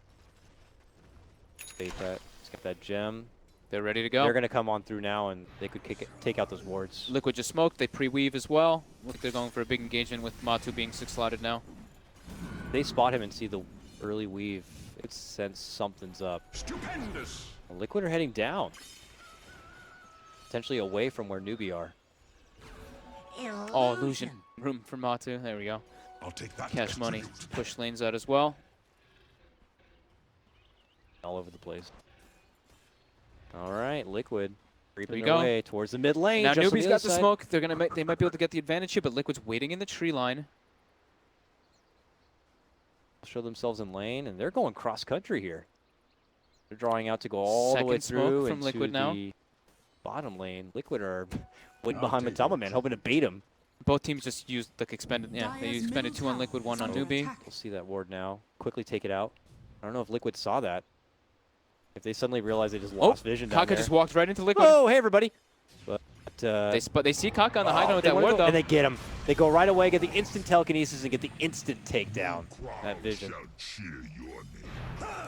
bait that. He's got that gem. they're ready to go. They're going to come on through now, and they could take out those wards. Liquid just smoked. They pre-weave as well. Look, they're going for a big engagement with Matu being 6-slotted now. They spot him and see the early weave. It sense something's up. Stupendous. Liquid are heading down. Potentially away from where Newbee are. Oh, illusion. Room for Matu. There we go. I'll take that. Cash as money. tribute. Push lanes out as well. All over the place. All right, Liquid creeping you their go. way towards the mid lane. Now just on Newbee's the got other the side. smoke. They're they might be able to get the advantage here, but Liquid's waiting in the tree line. Show themselves in lane, and they're going cross country here. They're drawing out to go all the way Second smoke through from into Liquid now. the bottom lane. Liquid are waiting I'll behind take Matama it. Man, hoping to bait him. Both teams just used the expended. Yeah, they Dire's expended middle 2 on tower Liquid, 1 is on under Newbee. attack. We'll see that ward now. Quickly take it out. I don't know if Liquid saw that. If they suddenly realize they just lost vision down Kaka there. just walked right into Liquid. Oh, hey everybody! But They see Kaka on the high note with they that wanna ward go- though. and they get him. They go right away, get the instant telekinesis, and get the instant takedown. Crowd That vision. shall cheer your name.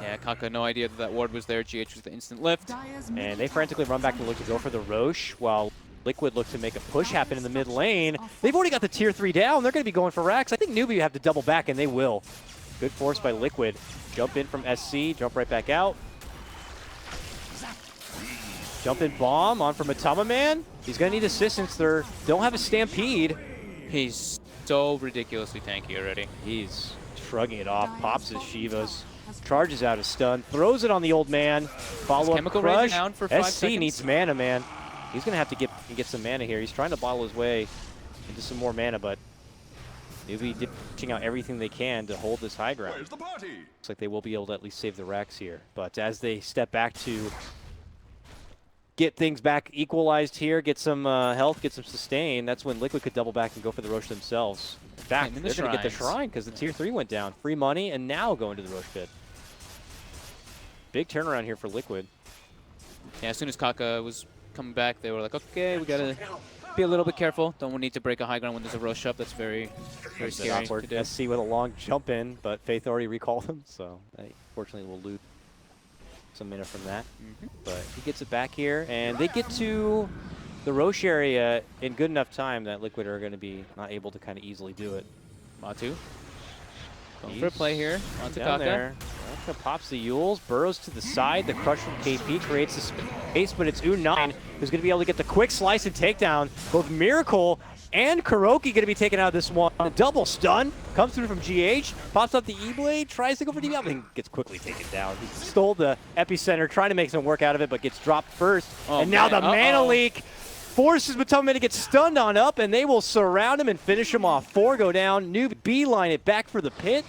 Yeah, Kaka, no idea that that ward was there. GH was the instant lift. Dire's And middle they frantically run back to look to go for the Roche, while Liquid look to make a push happen in the mid lane. They've already got the tier 3 down. They're going to be going for racks. I think Newbee have to double back, and they will. Good force by Liquid. Jump in from SC, jump right back out. Jump in bomb on from Matama Man. He's going to need assistance. They don't have a stampede. He's so ridiculously tanky already. He's shrugging it off, pops his Shivas, charges out his stun, throws it on the old man. Follow up Chemical Razor crush. down for 5 SC seconds. needs mana, man. He's going to have to get some mana here. He's trying to bottle his way into some more mana, but Newbee ditching out everything they can to hold this high ground. Where's the party? Looks like they will be able to at least save the racks here. But as they step back to get things back equalized here, get some health, get some sustain, that's when Liquid could double back and go for the Roche themselves. In fact, Claiming they're the going to get the shrines. Shrine because the tier 3 went down. Free money and now going to the Roche pit. Big turnaround here for Liquid. Yeah, as soon as Kaka was coming back, they were like, okay, we gotta be a little bit careful. Don't need to break a high ground when there's a Roche up. That's very scary to Awkward. do. SC with a long jump in, but Faith already recalled him, so they fortunately will lose some mana from that. But he gets it back here, and they get to the Roche area in good enough time that Liquid are going to be not able to kind of easily do it. Matu. Going for a play here. Onto Down Kaka. there. Kaka pops the Yules, burrows to the side. The crush from KP creates the space, but it's U9 who's going to be able to get the quick slice and takedown. Both Miracle and Kuroki going to be taken out of this one. A double stun comes through from GH, pops up the E-Blade, tries to go for DB, and gets quickly taken down. He stole the epicenter, trying to make some work out of it, but gets dropped first. Oh, and now man. the mana leak forces Matama to get stunned on up, and they will surround him and finish him off. 4 go down. Newbee beeline it back for the pit.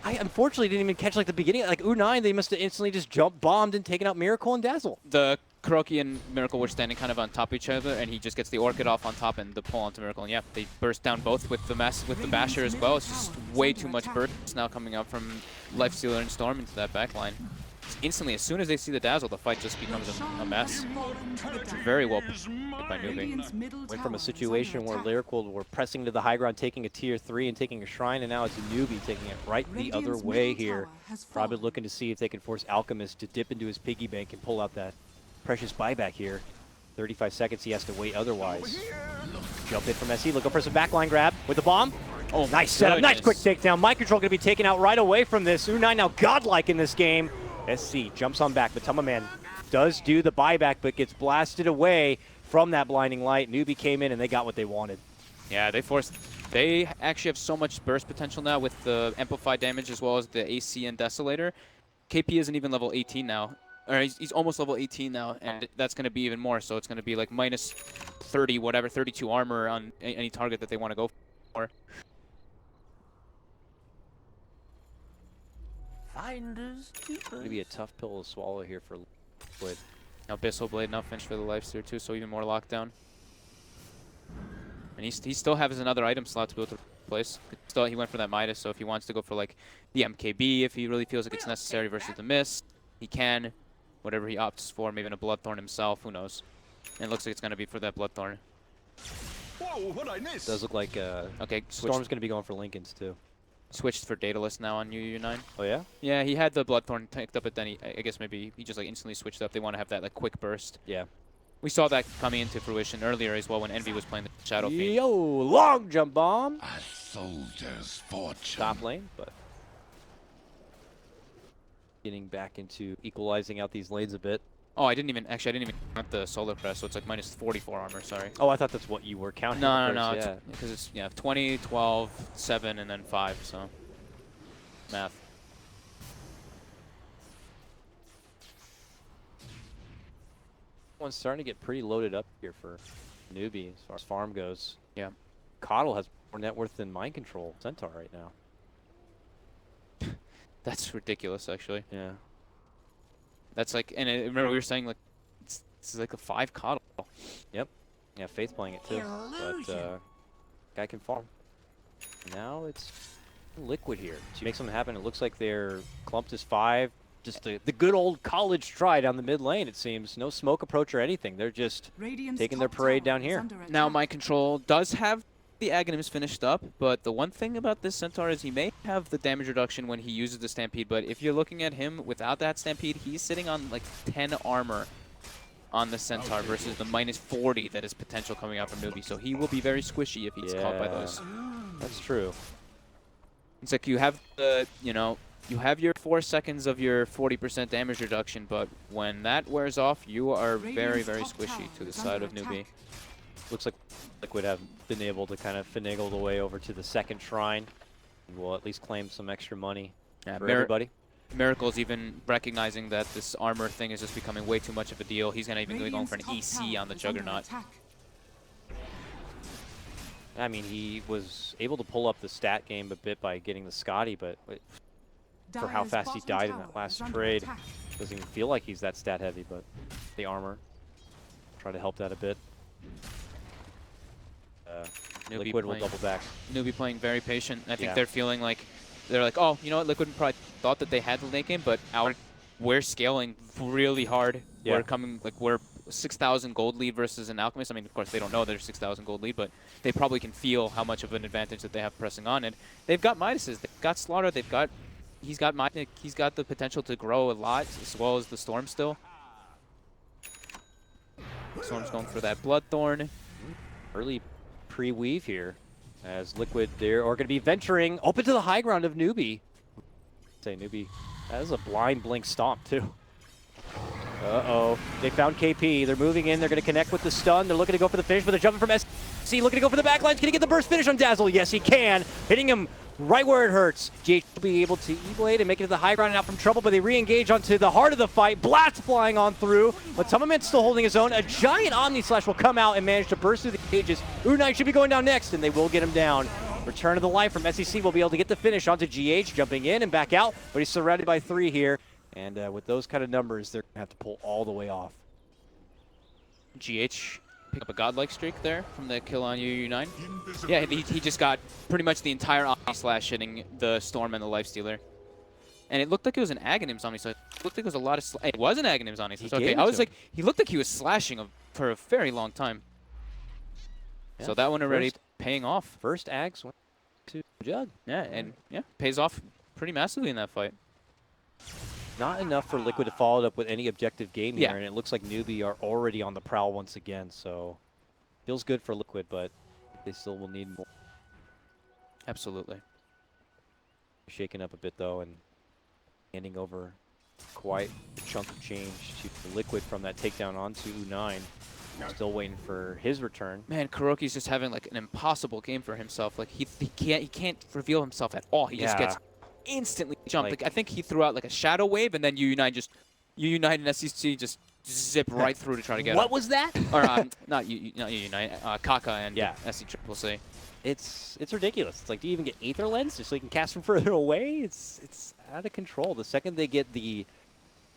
I unfortunately didn't even catch like the beginning. Like U9, they must have instantly just jump bombed and taken out Miracle and Dazzle. The Kuroki and Miracle were standing kind of on top of each other, and he just gets the Orchid off on top and the pull onto Miracle. And yeah, they burst down both with the Basher as well. It's just way too much burst now coming up from Lifestealer and Storm into that backline. Instantly, as soon as they see the Dazzle, the fight just becomes a mess. Very well played by Newbee. Went from a situation where Lyrical were pressing to the high ground, taking a tier 3 and taking a Shrine, and now it's Newbee taking it right the other way here. Probably looking to see if they can force Alchemist to dip into his piggy bank and pull out that precious buyback here. 35 seconds he has to wait otherwise. Jump in from SE, looking for some backline grab with the bomb. Oh, nice setup, nice quick takedown. Mind Control going to be taken out right away from this. U9 now godlike in this game. SC jumps on back, but Matama Man does do the buyback, but gets blasted away from that blinding light. Newbee came in and they got what they wanted. Yeah, they actually have so much burst potential now with the amplified damage as well as the AC and Desolator. KP isn't even level 18 now. Or he's almost level 18 now, and that's going to be even more. So it's going to be like minus 30, whatever, 32 armor on any target that they want to go for. Gonna be a tough pill to swallow here for Liquid. Now Abyssal Blade now finished for the Lifestealer too, so even more lockdown. And he still has another item slot to be able to replace. Still, he went for that Midas, so if he wants to go for like the MKB, if he really feels like it's necessary versus the Mist, he can. Whatever he opts for, maybe in a Bloodthorn himself, who knows. And it looks like it's going to be for that Bloodthorn. Whoa, what I missed? Does look like Okay, Storm's gonna be going for Lincoln's too. switched for Daedalus now on UU9. Oh yeah? Yeah, he had the Bloodthorn picked up, but then I guess maybe he just like instantly switched up. They want to have that like quick burst. Yeah. We saw that coming into fruition earlier as well when Envy was playing the Shadow Fiend. Yo, long jump bomb. A soldier's fortune. Top lane, but getting back into equalizing out these lanes a bit. Oh, I didn't even count the Solar Crest, so it's like minus 44 armor, sorry. Oh, I thought that's what you were counting. No, at first, no, because it's 20, 12, 7, and then 5, so math. One's starting to get pretty loaded up here for Newbee as far as farm goes. Yeah. Coddle has more net worth than Mind Control Centaur right now. That's ridiculous, actually. Yeah. That's like, and I remember we were saying like, it's like a 5 Coddle. Yep. Yeah, Faith playing it too. But guy can farm. Now it's Liquid here. To make something happen, it looks like they're clumped as 5. Just the good old college try down the mid lane, it seems. No smoke approach or anything. They're just taking their parade down here. Now Mind Control does have the Aghanim is finished up, but the one thing about this Centaur is he may have the damage reduction when he uses the Stampede, but if you're looking at him without that Stampede, he's sitting on like 10 armor on the Centaur versus the -40 that is potential coming out from Newbee. So he will be very squishy if he's caught by those. That's true. It's like you have the, you know, you have your 4 seconds of your 40% damage reduction, but when that wears off, you are very, very squishy to the side of Newbee. Looks like Liquid have been able to kind of finagle the way over to the second shrine. And will at least claim some extra money for everybody. Miracle's even recognizing that this armor thing is just becoming way too much of a deal. He's gonna even be going for an EC on the Juggernaut. I mean, he was able to pull up the stat game a bit by getting the Scotty, but for how fast he died in that last trade, doesn't even feel like he's that stat heavy, but the armor, try to help that a bit. Liquid will double back. Newbee playing very patient. I think they're feeling like, they're like, oh, you know what, Liquid probably thought that they had the late game, but we're scaling really hard. Yeah. We're 6,000 gold lead versus an Alchemist. I mean, of course, they don't know they're 6,000 gold lead, but they probably can feel how much of an advantage that they have pressing on. And they've got Midases, they've got Slaughter, he's got the potential to grow a lot, as well as the Storm still. Storm's going for that Bloodthorn. Early pre-weave here, as Liquid there are going to be venturing open to the high ground of Newbee. Say Newbee, that is a blind blink stomp too. Uh-oh, they found KP, they're moving in, they're going to connect with the stun, they're looking to go for the finish, but they're jumping from SC, looking to go for the backlines. Can he get the burst finish on Dazzle? Yes, he can, hitting him right where it hurts. GH will be able to E-Blade and make it to the high ground and out from trouble, but they re-engage onto the heart of the fight. Blast flying on through, but Tummament's still holding his own. A giant Omni Slash will come out and manage to burst through the cages. U9 should be going down next, and they will get him down. Return of the life from SEC will be able to get the finish onto GH, jumping in and back out, but he's surrounded by 3 here. And with those kind of numbers, they're going to have to pull all the way off. GH pick up a godlike streak there from the kill on UU9. Yeah, he just got pretty much the entire Omni Slash hitting the Storm and the Lifestealer. And it looked like it was an Aghanim's Omni Slash. It looked like it was a lot of it was an Aghanim's Omni Slash. Okay, I was like, he looked like he was slashing for a very long time. Yeah, so that one already paying off. First Ags went to Jug. Yeah, and pays off pretty massively in that fight. Not enough for Liquid to follow it up with any objective game here, and it looks like Newbee are already on the prowl once again, so feels good for Liquid, but they still will need more. Absolutely. Shaken up a bit, though, and handing over quite a chunk of change to Liquid from that takedown onto U9. Still waiting for his return. Man, Kuroki's just having like an impossible game for himself. Like he can't reveal himself at all. He just gets instantly jumped. Like, I think he threw out like a shadow wave, and then UU9 and SEC just zip right through to try to get What him. was that? Or not UU9, Kaka and SC Triple C. It's ridiculous. It's like, do you even get Aether Lens just so you can cast from further away? It's out of control. The second they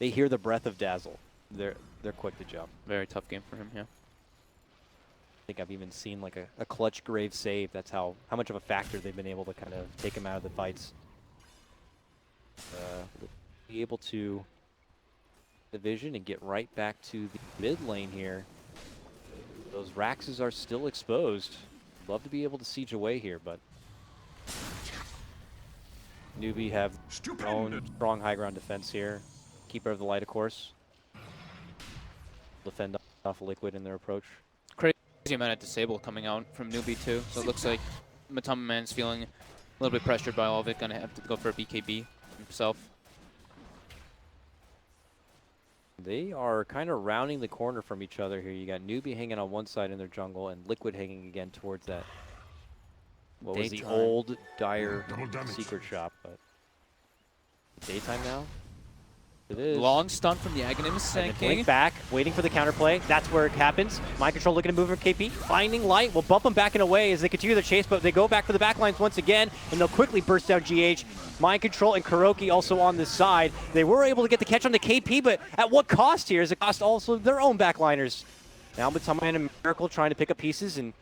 hear the breath of Dazzle, they're quick to jump. Very tough game for him, yeah. I think I've even seen like a clutch grave save. That's how much of a factor they've been able to kind of take him out of the fights. Be able to division and get right back to the mid lane here. Those Raxes are still exposed. Love to be able to siege away here, but Newbee have their own strong high ground defense here. Keeper of the Light, of course. Defend off Liquid in their approach. Crazy amount of disable coming out from Newbee too. So it looks like Tummament's feeling a little bit pressured by all of it. Gonna have to go for a BKB himself. They are kind of rounding the corner from each other here. You got Newbee hanging on one side in their jungle and Liquid hanging again towards that. What was the old Dire secret shop, but daytime now. It is. Long stun from the Aghanim Blink back, waiting for the counterplay. That's where it happens. Mind Control looking to move from KP. Finding Light will bump them back in a way as they continue their chase, but they go back for the backlines once again, and they'll quickly burst down GH. Mind Control and Kuroki also on this side. They were able to get the catch on the KP, but at what cost here? Is it cost also their own backliners? Now Tummament and Miracle trying to pick up pieces, and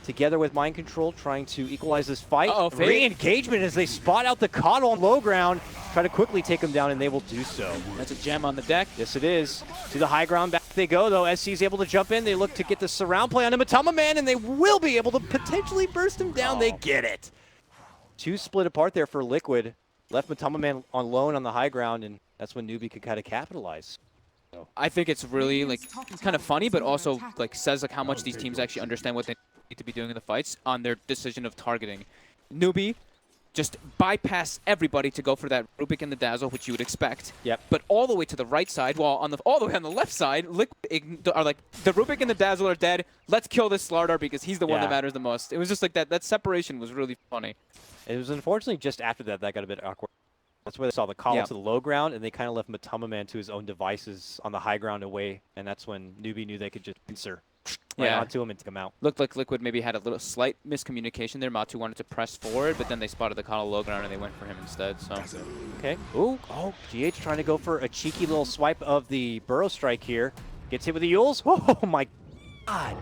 together with Mind Control trying to equalize this fight. Re-engagement as they spot out the Coddle on low ground. Try to quickly take him down, and they will do so. That's a gem on the deck. Yes, it is. To the high ground back. they go, though. SC is able to jump in. They look to get the surround play on the Matama Man, and they will be able to potentially burst him down. They get it. Two split apart there for Liquid. Left Matama Man on lone on the high ground, and that's when Newbee could kind of capitalize. I think it's really like it's kind of funny, but also like says like how much these teams actually understand what they need to be doing in the fights on their decision of targeting. Newbee just bypass everybody to go for that Rubik and the Dazzle, which you would expect. Yep. But all the way to the right side, while on the all the way on the left side, Liquid are like the Rubik and the Dazzle are dead. Let's kill this Slardar because he's the one that matters the most. It was just like that separation was really funny. It was unfortunately just after that got a bit awkward. That's where they saw the call to the low ground, and they kind of left Matama Man to his own devices on the high ground away, and that's when Newbee knew they could just pincer right onto him and take him out. Looked like Liquid maybe had a little slight miscommunication there. Matu wanted to press forward, but then they spotted the Kala low ground and they went for him instead. So okay. Ooh. Oh, GH trying to go for a cheeky little swipe of the Burrow Strike here. Gets hit with the Yules. Oh my God.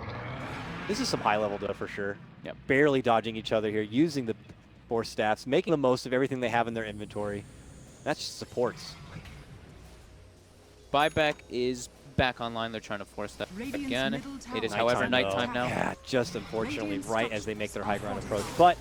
This is some high level Dota for sure. Yeah. Barely dodging each other here, using the force stats, making the most of everything they have in their inventory. That's just supports. Buyback is back online. They're trying to force that again. It is, however, nighttime now. Yeah, just unfortunately right as they make their high ground approach. But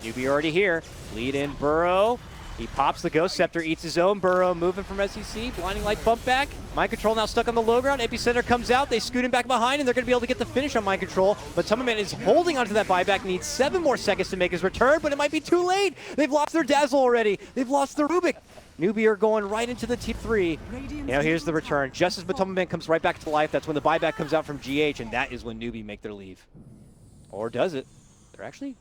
Newbee already here. Lead in Burrow. He pops the Ghost Scepter, eats his own. Burrow moving from SEC. Blinding Light bump back. Mind Control now stuck on the low ground. Epicenter comes out. They scoot him back behind, and they're going to be able to get the finish on Mind Control. But Matama is holding onto that buyback. Needs 7 more seconds to make his return, but it might be too late. They've lost their Dazzle already. They've lost the Rubik. Newbee are going right into the T3. Now here's the return. Just as Matama comes right back to life, that's when the buyback comes out from GH, and that is when Newbee make their leave. Or does it? They're actually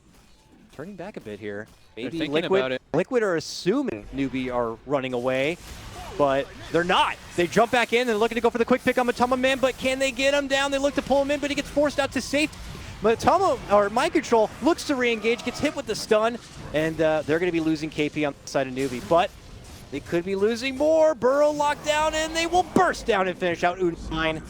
turning back a bit here. Maybe Liquid are assuming Newbee are running away, but they're not. They jump back in and looking to go for the quick pick on Matama Man, but can they get him down? They look to pull him in, but he gets forced out to safety. Matama, or Mind Control, looks to re-engage, gets hit with the stun, and they're going to be losing KP on the side of Newbee, but they could be losing more. Burrow locked down, and they will burst down and finish out U9.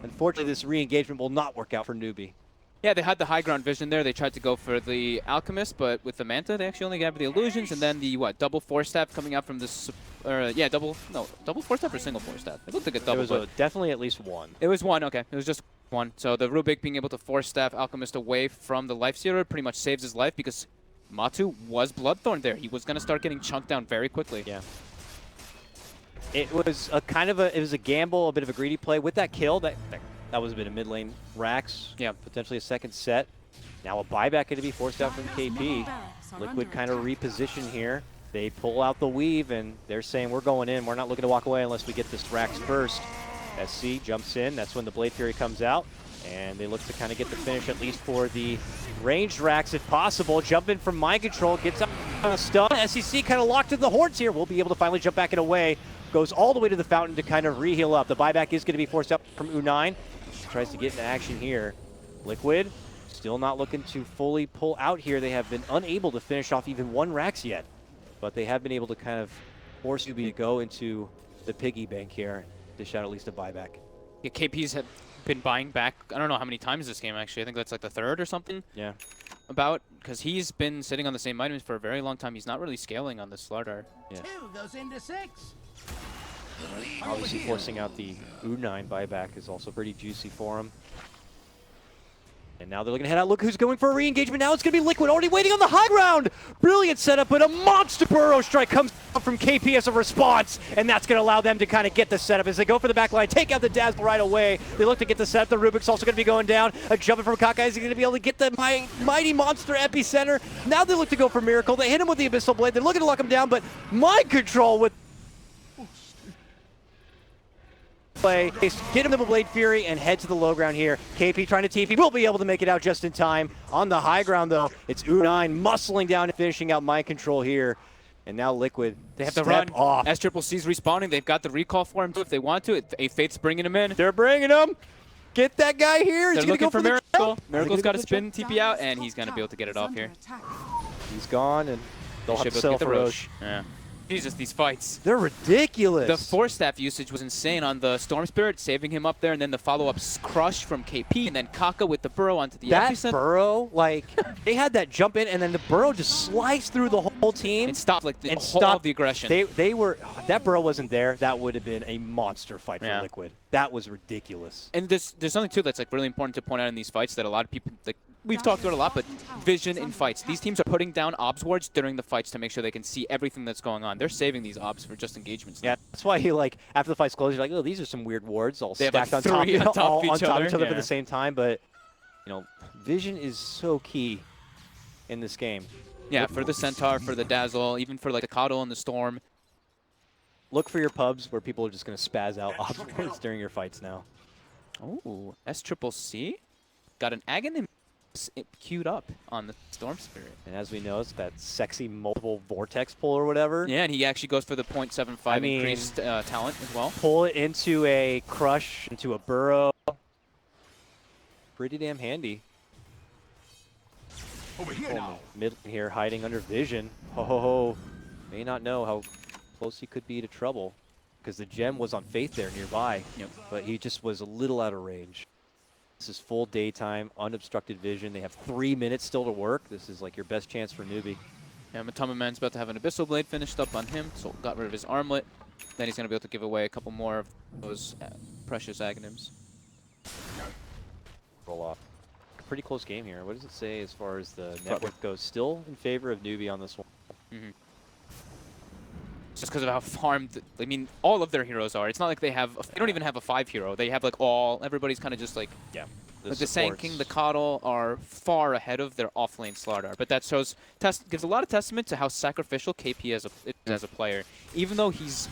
Unfortunately, this re-engagement will not work out for Newbee. Yeah, they had the high ground vision there. They tried to go for the Alchemist, but with the Manta, they actually only got the Illusions, and then the, double force staff coming out from this, double force staff or single force staff? It looked like a double. It was definitely at least one. It was one, okay. It was just one. So the Rubik being able to force staff Alchemist away from the Life Stealer pretty much saves his life because Matu was Bloodthorn there. He was going to start getting chunked down very quickly. Yeah. It was a it was a gamble, a bit of a greedy play with that kill. That was a bit of mid lane racks. Yeah. Potentially a second set. Now a buyback going to be forced out from KP. Liquid kind of reposition here. They pull out the weave and they're saying we're going in. We're not looking to walk away unless we get this racks first. SC jumps in. That's when the Blade Fury comes out. And they look to kind of get the finish at least for the ranged racks if possible. Jump in from Mind Control. Gets up on a stun. SEC kind of locked in the horns here. We'll be able to finally jump back and away. Goes all the way to the fountain to kind of re-heal up. The buyback is going to be forced up from U9. Tries to get into action here. Liquid still not looking to fully pull out here. They have been unable to finish off even one Rax yet. But they have been able to kind of force Newbee to go into the piggy bank here. Dish out at least a buyback. Yeah, KP's have been buying back, I don't know how many times this game actually. I think that's like the 3rd or something. Yeah. Because he's been sitting on the same items for a very long time. He's not really scaling on this Slardar. Yeah. 2 goes into 6. Obviously forcing out the U9 buyback is also pretty juicy for him. And now they're looking to head out. Look who's going for a re-engagement. Now it's going to be Liquid already waiting on the high ground. Brilliant setup, but a monster Burrow Strike comes up from KP as a response. And that's going to allow them to kind of get the setup as they go for the back line. Take out the Dazzle right away. They look to get the setup. The Rubik's also going to be going down. A jump from Kakai is going to be able to get the mighty monster epicenter. Now they look to go for Miracle. They hit him with the Abyssal Blade. They're looking to lock him down, but Mind Control with play. They get him the Blade Fury and head to the low ground here. KP trying to TP. Will be able to make it out just in time. On the high ground, though, it's U9 muscling down and finishing out Mind Control here. And now Liquid, they have to run off. SCCC's respawning. They've got the recall for him too if they want to. A Fate's bringing him in. They're bringing him. Get that guy here. They're looking for Miracle. Miracle's got a spin TP out, and he's going to be able to get it off here. He's gone, and they'll have to settle for Roche. Yeah. Jesus, these fights. They're ridiculous. The Force Staff usage was insane on the Storm Spirit, saving him up there, and then the follow-up crush from KP, and then Kaka with the burrow onto the that epicenter. burrow, like, they had that jump in, and then the burrow just sliced through the whole team. And stopped like the and whole stopped of the aggression. They were, that burrow wasn't there. That would have been a monster fight for Yeah. Liquid. That was ridiculous. And there's something too that's like really important to point out in these fights that a lot of people like we've talked about a lot, but vision in fights. These teams are putting down obs wards during the fights to make sure they can see everything that's going on. They're saving these obs for just engagements. Yeah, that's why you like after the fight's closed, you're like, oh, these are some weird wards all They have, stacked like, on top, three on top all of each on top of each other. other at Yeah. the same time. But you know, vision is so key in this game. Yeah, for the Centaur, for the Dazzle, even for like the Coddle and the Storm. Look for your pubs where people are just going to spaz out obstacles during your fights now. Oh, SCCC got an Aghanim queued up on the Storm Spirit. And as we know, it's that sexy multiple vortex pull or whatever. Yeah, and he actually goes for the 0.75 I mean, increased talent as well. Pull it into a crush, into a burrow. Pretty damn handy. Over here now. Mid here hiding under vision. Ho ho ho. May not know how close he could be to trouble because the gem was on Faith there nearby. Yep. But he just was a little out of range. This is full daytime, unobstructed vision. They have 3 minutes still to work. This is like your best chance for Newbee. Yeah, Matama Man's about to have an Abyssal Blade finished up on him, so got rid of his armlet. Then he's going to be able to give away a couple more of those precious Aghanims. Roll off. Pretty close game here. What does it say as far as the network goes? Still in favor of Newbee on this one. Mm-hmm. Just because of how farmed, I mean, all of their heroes are. It's not like they have, they don't even have a 5 hero. They have like everybody's kind of just like, Yeah. the Sand King, the Coddle are far ahead of their off-lane Slardar. But that shows, gives a lot of testament to how sacrificial KP is as a player. Even though he's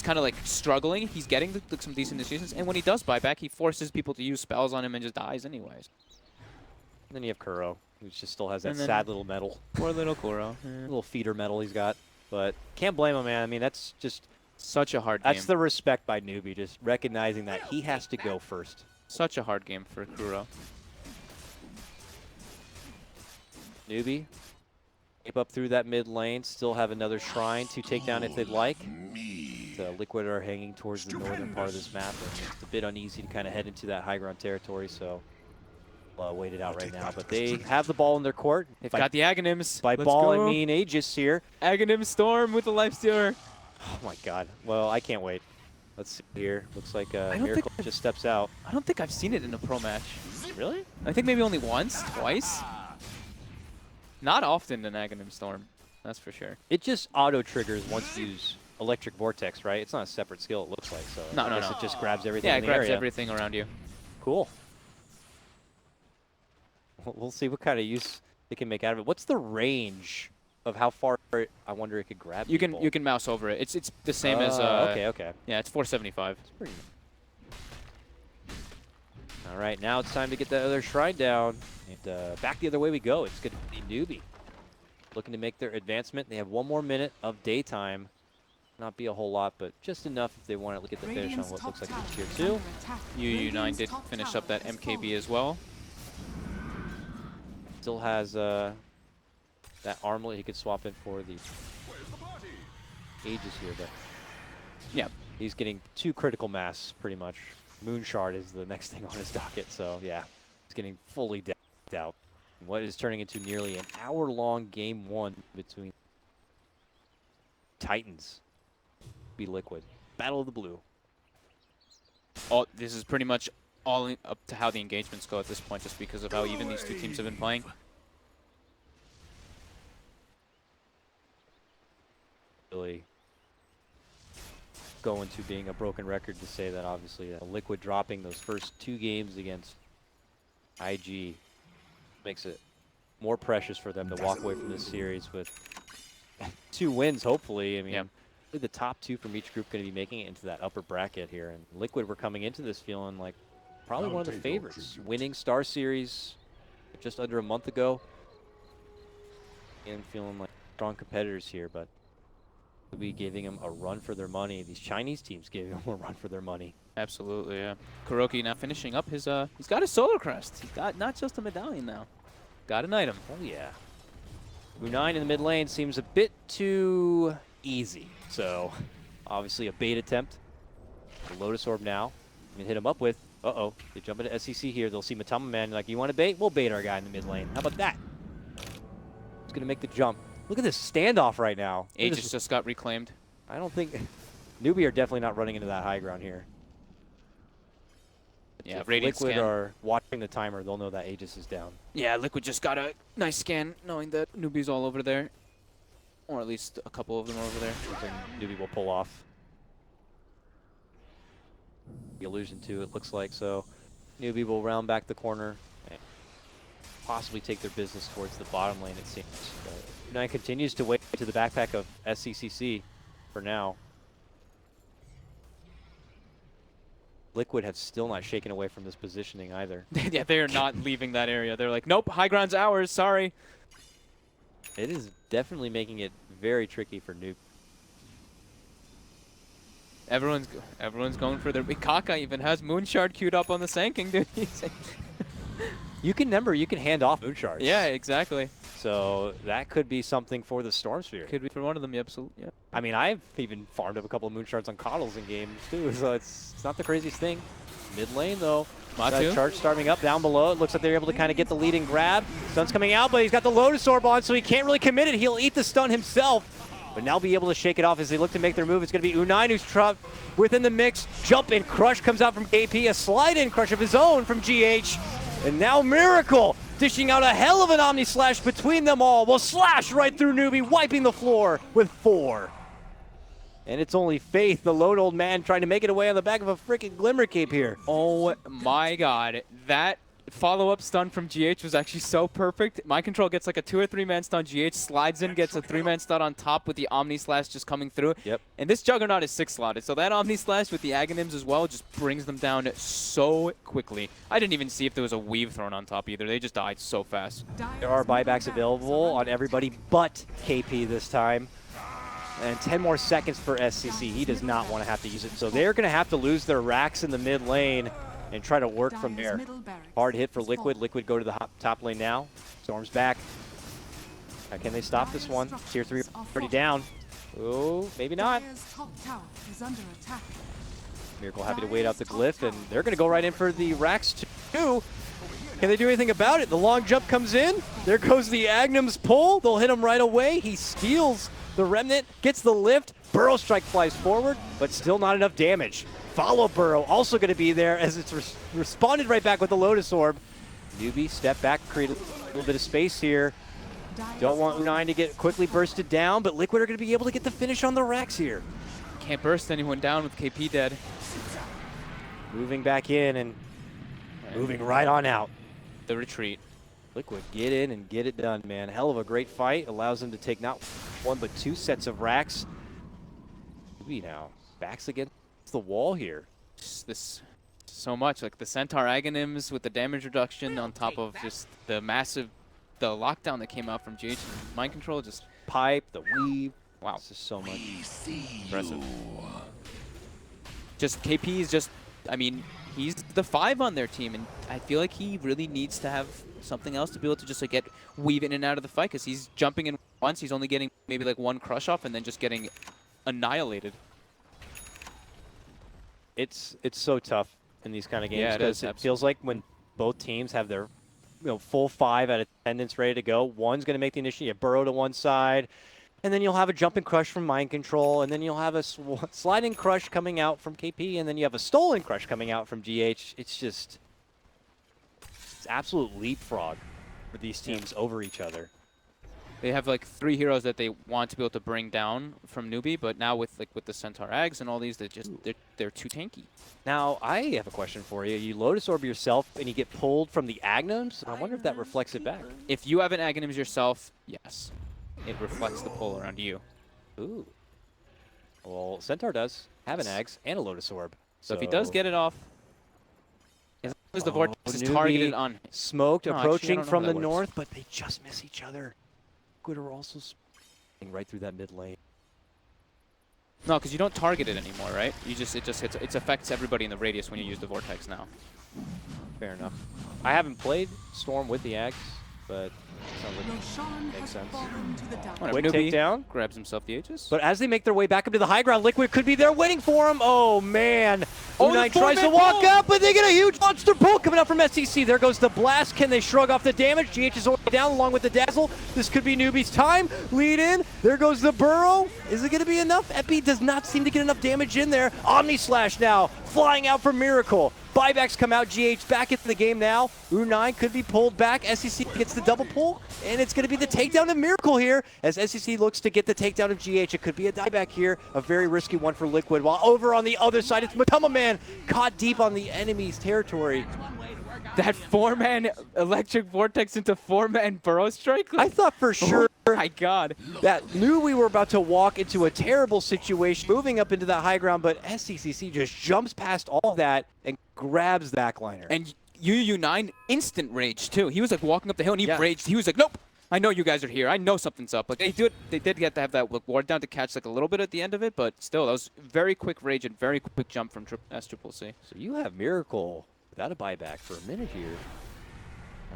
kind of like struggling, he's getting some decent initiations, and when he does buy back, he forces people to use spells on him and just dies anyways. And then you have Kuro, who just still has that And then- sad little medal. Poor little Kuro. Little feeder medal he's got. But can't blame him, man. I mean, that's just... Such a hard That's game. the respect by Newbee, just recognizing that he has to go first. Such a hard game for Kuro. Newbie, keep up through that mid lane, still have another shrine to take down if they'd like. The Liquid are hanging towards the northern part of this map, and it's a bit uneasy to kind of head into that high ground territory, so wait it out right now. But they have the ball in their court. They've got the Aghanims. By Let's ball, go. I mean Aegis here. Aghanim Storm with the Lifestealer. Oh my god. Well, I can't wait. Let's see here. Looks like don't Miracle think- just steps out. I don't think I've seen it in a pro match. Really? I think maybe only once, twice. Not often in Aghanim Storm, that's for sure. It just auto-triggers once you use Electric Vortex, right? It's not a separate skill, it looks like. So No, I no, guess no. it just grabs everything Yeah, in it the grabs area. everything around you. Cool. We'll see what kind of use they can make out of it. What's the range of how far I wonder it could grab You people? can mouse over it. It's the same as okay. yeah, it's 475. Pretty All right, now it's time to get that other shrine down. And back the other way we go. It's going to be Newbee looking to make their advancement. They have 1 more minute of daytime. Not be a whole lot, but just enough if they want to get the finish on what looks like a tier 2. UU9 did finish up that MKB as well. Still has that armlet he could swap in for the Aegis here, but Yeah. he's getting 2 critical mass pretty much. Moon Shard is the next thing on his docket, so yeah, he's getting fully decked out. What is turning into nearly an hour-long game 1 between Titans, be Liquid. Battle of the Blue. This is pretty much all up to how the engagements go at this point, just because of how even these two teams have been playing. Really going to being a broken record to say that obviously Liquid dropping those first 2 games against IG makes it more precious for them to walk away from this series with 2 wins, hopefully. I mean, Yeah. the top 2 from each group going to be making it into that upper bracket here. And Liquid were coming into this feeling like probably one of the favorites. Winning Star Series just under a month ago. And feeling like strong competitors here, but we'll be giving them a run for their money. These Chinese teams giving them a run for their money. Absolutely, yeah. Kuroki now finishing up his, he's got his Solar Crest. He's got not just a medallion now. Got an item. Oh yeah. U9 in the mid lane seems a bit too easy. So, obviously a bait attempt. The Lotus Orb now. I'm gonna hit him up with, uh-oh, they jump into SCC here. They'll see Matama Man, like, you want to bait? We'll bait our guy in the mid lane. How about that? He's gonna make the jump. Look at this standoff right now. Aegis just got reclaimed. I don't think, Newbee are definitely not running into that high ground here. Yeah, if Radiant Liquid scan. are watching the timer, they'll know that Aegis is down. Yeah, Liquid just got a nice scan, knowing that Newbee's all over there. Or at least a couple of them are over there. So Newbee will pull off. The illusion too, it looks like. So Newbee will round back the corner and possibly take their business towards the bottom lane, it seems. But Unite continues to wait to the backpack of SCCC for now. Liquid have still not shaken away from this positioning either. Yeah, they are not leaving that area. They're like, nope, high ground's ours, sorry. It is definitely making it very tricky for Newbee. Everyone's going for their... Kaka even has Moonshard queued up on the Sanking, dude. You can hand off Moonshards. Yeah, exactly. So that could be something for the Stormsphere. Could be for one of them, yeah, absolutely. Yeah. I mean, I've even farmed up a couple of Moonshards on Coddles in games too, so it's not the craziest thing. Mid lane though. Matu? That charge starting up down below. It looks like they're able to kind of get the lead and grab. Stun's coming out, but he's got the Lotus Orb on, so he can't really commit it. He'll eat the stun himself, but now be able to shake it off as they look to make their move. It's going to be U9 who's trapped within the mix. Jump in crush comes out from KP, a slide in crush of his own from GH, and now Miracle dishing out a hell of an Omni Slash between them all. Will slash right through Newbee, wiping the floor with 4. And it's only Faith, the lone old man, trying to make it away on the back of a freaking Glimmer Cape here. Oh my god. That follow-up stun from GH was actually so perfect. Mind Control gets like a 2 or 3 man stun. GH slides in, gets a 3-man stun on top with the Omni Slash just coming through. Yep. And this Juggernaut is 6-slotted, so that Omni Slash with the Aghanims as well just brings them down so quickly. I didn't even see if there was a weave thrown on top either. They just died so fast. There are buybacks available on everybody but KP this time. And 10 more seconds for SCC. He does not want to have to use it. So they're going to have to lose their racks in the mid lane and try to work from there. Hard hit for Liquid. Liquid go to the top lane now. Storm's back. How can they stop this one? Tier 3 already down. Oh, maybe not. Miracle happy to wait out the glyph, and they're going to go right in for the racks too. Can they do anything about it? The long jump comes in. There goes the Agnum's pull. They'll hit him right away. He steals the Remnant, gets the lift. Burrow Strike flies forward, but still not enough damage. Follow Burrow also going to be there as it's responded right back with the Lotus Orb. Newbee step back, create a little bit of space here. Don't want U9 to get quickly bursted down, but Liquid are going to be able to get the finish on the racks here. Can't burst anyone down with KP dead. Moving back in and moving right on out. The retreat. Liquid, get in and get it done, man. Hell of a great fight. Allows them to take not 1 but 2 sets of racks. Newbee now backs against the wall here. This so much like the Centaur Aghanims with the damage reduction on top of just the lockdown that came out from GH and Mind Control. Just Pipe, the weave. wow, This is so much. impressive. Just KP is just, I mean, he's the 5 on their team, and I feel like he really needs to have something else to be able to just like weave in and out of the fight, because he's jumping in once, he's only getting maybe like 1 crush off and then just getting annihilated. It's so tough in these kind of games. Yeah, it is. It feels like when both teams have their full 5 at attendance ready to go, one's going to make the initiative. You have Burrow to one side, and then you'll have a jumping crush from Mind Control, and then you'll have a sliding crush coming out from KP, and then you have a stolen crush coming out from GH. It's absolute leapfrog for these teams over each other. They have like 3 heroes that they want to be able to bring down from Newbee, but now with the Centaur Ags and all these, they're too tanky. Now, I have a question for you. You Lotus Orb yourself, and you get pulled from the Agnums. I wonder if that reflects it back. If you have an Aghanims yourself, yes. It reflects the pull around you. Ooh. Well, Centaur does have an Ags and a Lotus Orb. So if he does get it off, as long as the Vortex is targeted on him. Smoked, No, actually, I approaching don't know from how the that works. north, but they just miss each other. Liquid are also right through that mid lane. No, because you don't target it anymore, right? It affects everybody in the radius when you use the Vortex now. Fair enough. I haven't played Storm with the Ags, but it sounds like Makes has sense. fallen to the dark. Whatever, Quick Newbee takedown. grabs himself the Aegis. But as they make their way back up to the high ground, Liquid could be there waiting for him. Oh, man. Oh, Unite the tries to four-man walk pull. up, but they get a huge monster pull coming out from SEC. There goes the blast. Can they shrug off the damage? GH is already down along with the Dazzle. This could be Newbee's time. Lead in. There goes the Burrow. Is it going to be enough? Epi does not seem to get enough damage in there. Omni Slash now flying out from Miracle. Buybacks come out. GH back into the game now. U9 could be pulled back. SEC gets the double pull, and it's going to be the takedown of Miracle here as SEC looks to get the takedown of GH. It could be a dieback here, a very risky one for Liquid. While over on the other side, it's Matama Man caught deep on the enemy's territory. That 4-man electric vortex into 4-man burrow strike. I thought for sure Oh my God. that knew we were about to walk into a terrible situation, moving up into that high ground, but SCCC just jumps past all of that and grabs the backliner. And UU9 instant rage too. He was like walking up the hill and he Yeah. raged. He was like, "Nope, I know you guys are here. I know something's up." Like they did get to have that ward down to catch like a little bit at the end of it, but still, that was very quick rage and very quick jump from SCCC. So you have Miracle without a buyback for a minute here.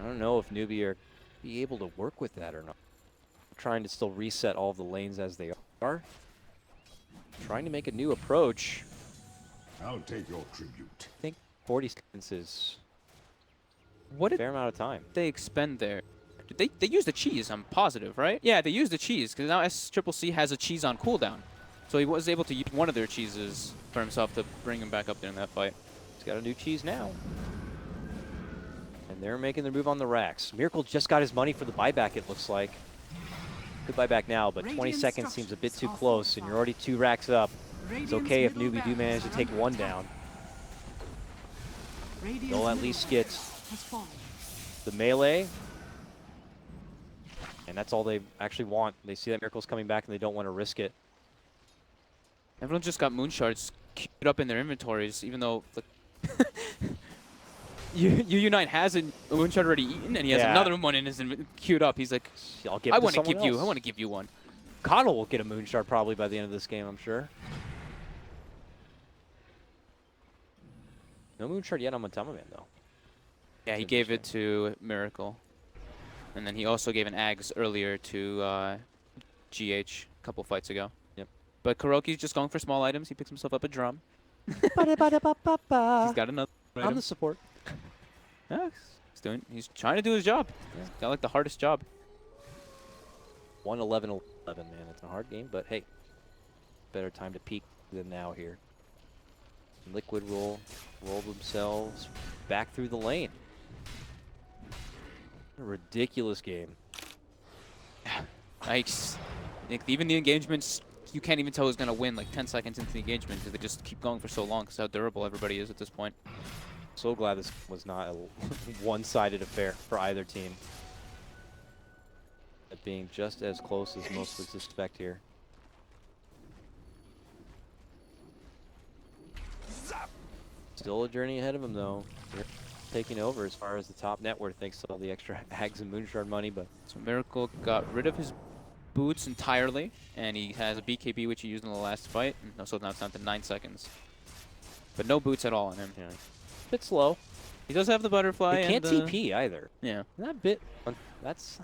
I don't know if Newbee are be able to work with that or not. Trying to still reset all of the lanes as they are. Trying to make a new approach. I'll take your tribute. I think 40 seconds is What a did fair amount of time. they expend there? Did they used the cheese? I'm positive, right? Yeah, they used the cheese because now SCCC has a cheese on cooldown, so he was able to use one of their cheeses for himself to bring him back up there in that fight. He's got a new cheese now. And they're making their move on the racks. Miracle just got his money for the buyback, it looks like. Good buyback now, but 20 Radiant seconds seems a bit too structures close, and you're already 2 racks up. It's Radiant's okay if middle Newbee do barracks manage to are take under one attack. down. Radiant's They'll at middle least get barracks has fallen. the melee. And that's all they actually want. They see that Miracle's coming back and they don't want to risk it. Everyone just got moon shards queued up in their inventories, even though like, UU9 has a moon shard already eaten, and he has Yeah. another one in his queued up. He's like, I'll give I it to want to someone give you. I else. want to give you one. Coddle will get a Moonshard probably by the end of this game, I'm sure. No Moonshard yet on Matama Man, though. Yeah, he gave it to Miracle, and then he also gave an Ags earlier to GH a couple fights ago. Yep. But Kuroki's just going for small items. He picks himself up a drum. He's He's got another I'm item. the support. Yeah, he's trying to do his job. Yeah. He's got like the hardest job. 1-11-11, man. It's a hard game, but hey, better time to peak than now here. Liquid will roll themselves back through the lane. A ridiculous game. Even the engagements, you can't even tell who's going to win like 10 seconds into the engagement because they just keep going for so long because how durable everybody is at this point. So glad this was not a one-sided affair for either team. It being just as close as most would suspect here. Still a journey ahead of him, though. They're taking over as far as the top net worth, thanks to all the extra Hags and Moonshard money. But So Miracle got rid of his boots entirely, and he has a BKB which he used in the last fight, and so now it's down to 9 seconds. But no boots at all on him. yeah, bit slow. He does have the butterfly. They can't and, TP either. Yeah. That bit. That's.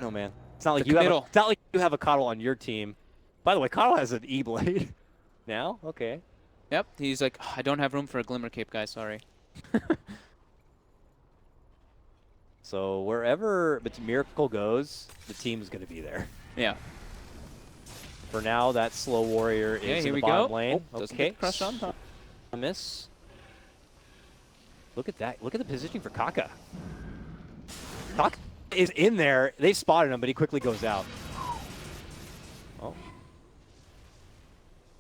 No, man. It's not like The you have. committal. It's not like you have a Coddle on your team. By the way, Coddle has an E-blade. Now, okay. Yep. He's like, I don't have room for a Glimmer Cape, guy. Sorry. So wherever Miracle goes, the team's going to be there. Yeah. For now, that slow warrior is Yeah, in here the we bottom go. lane. Oh, doesn't Okay. get crushed on top. A miss. Look at that. Look at the positioning for Kaka. Kaka is in there. They spotted him, but he quickly goes out. Oh.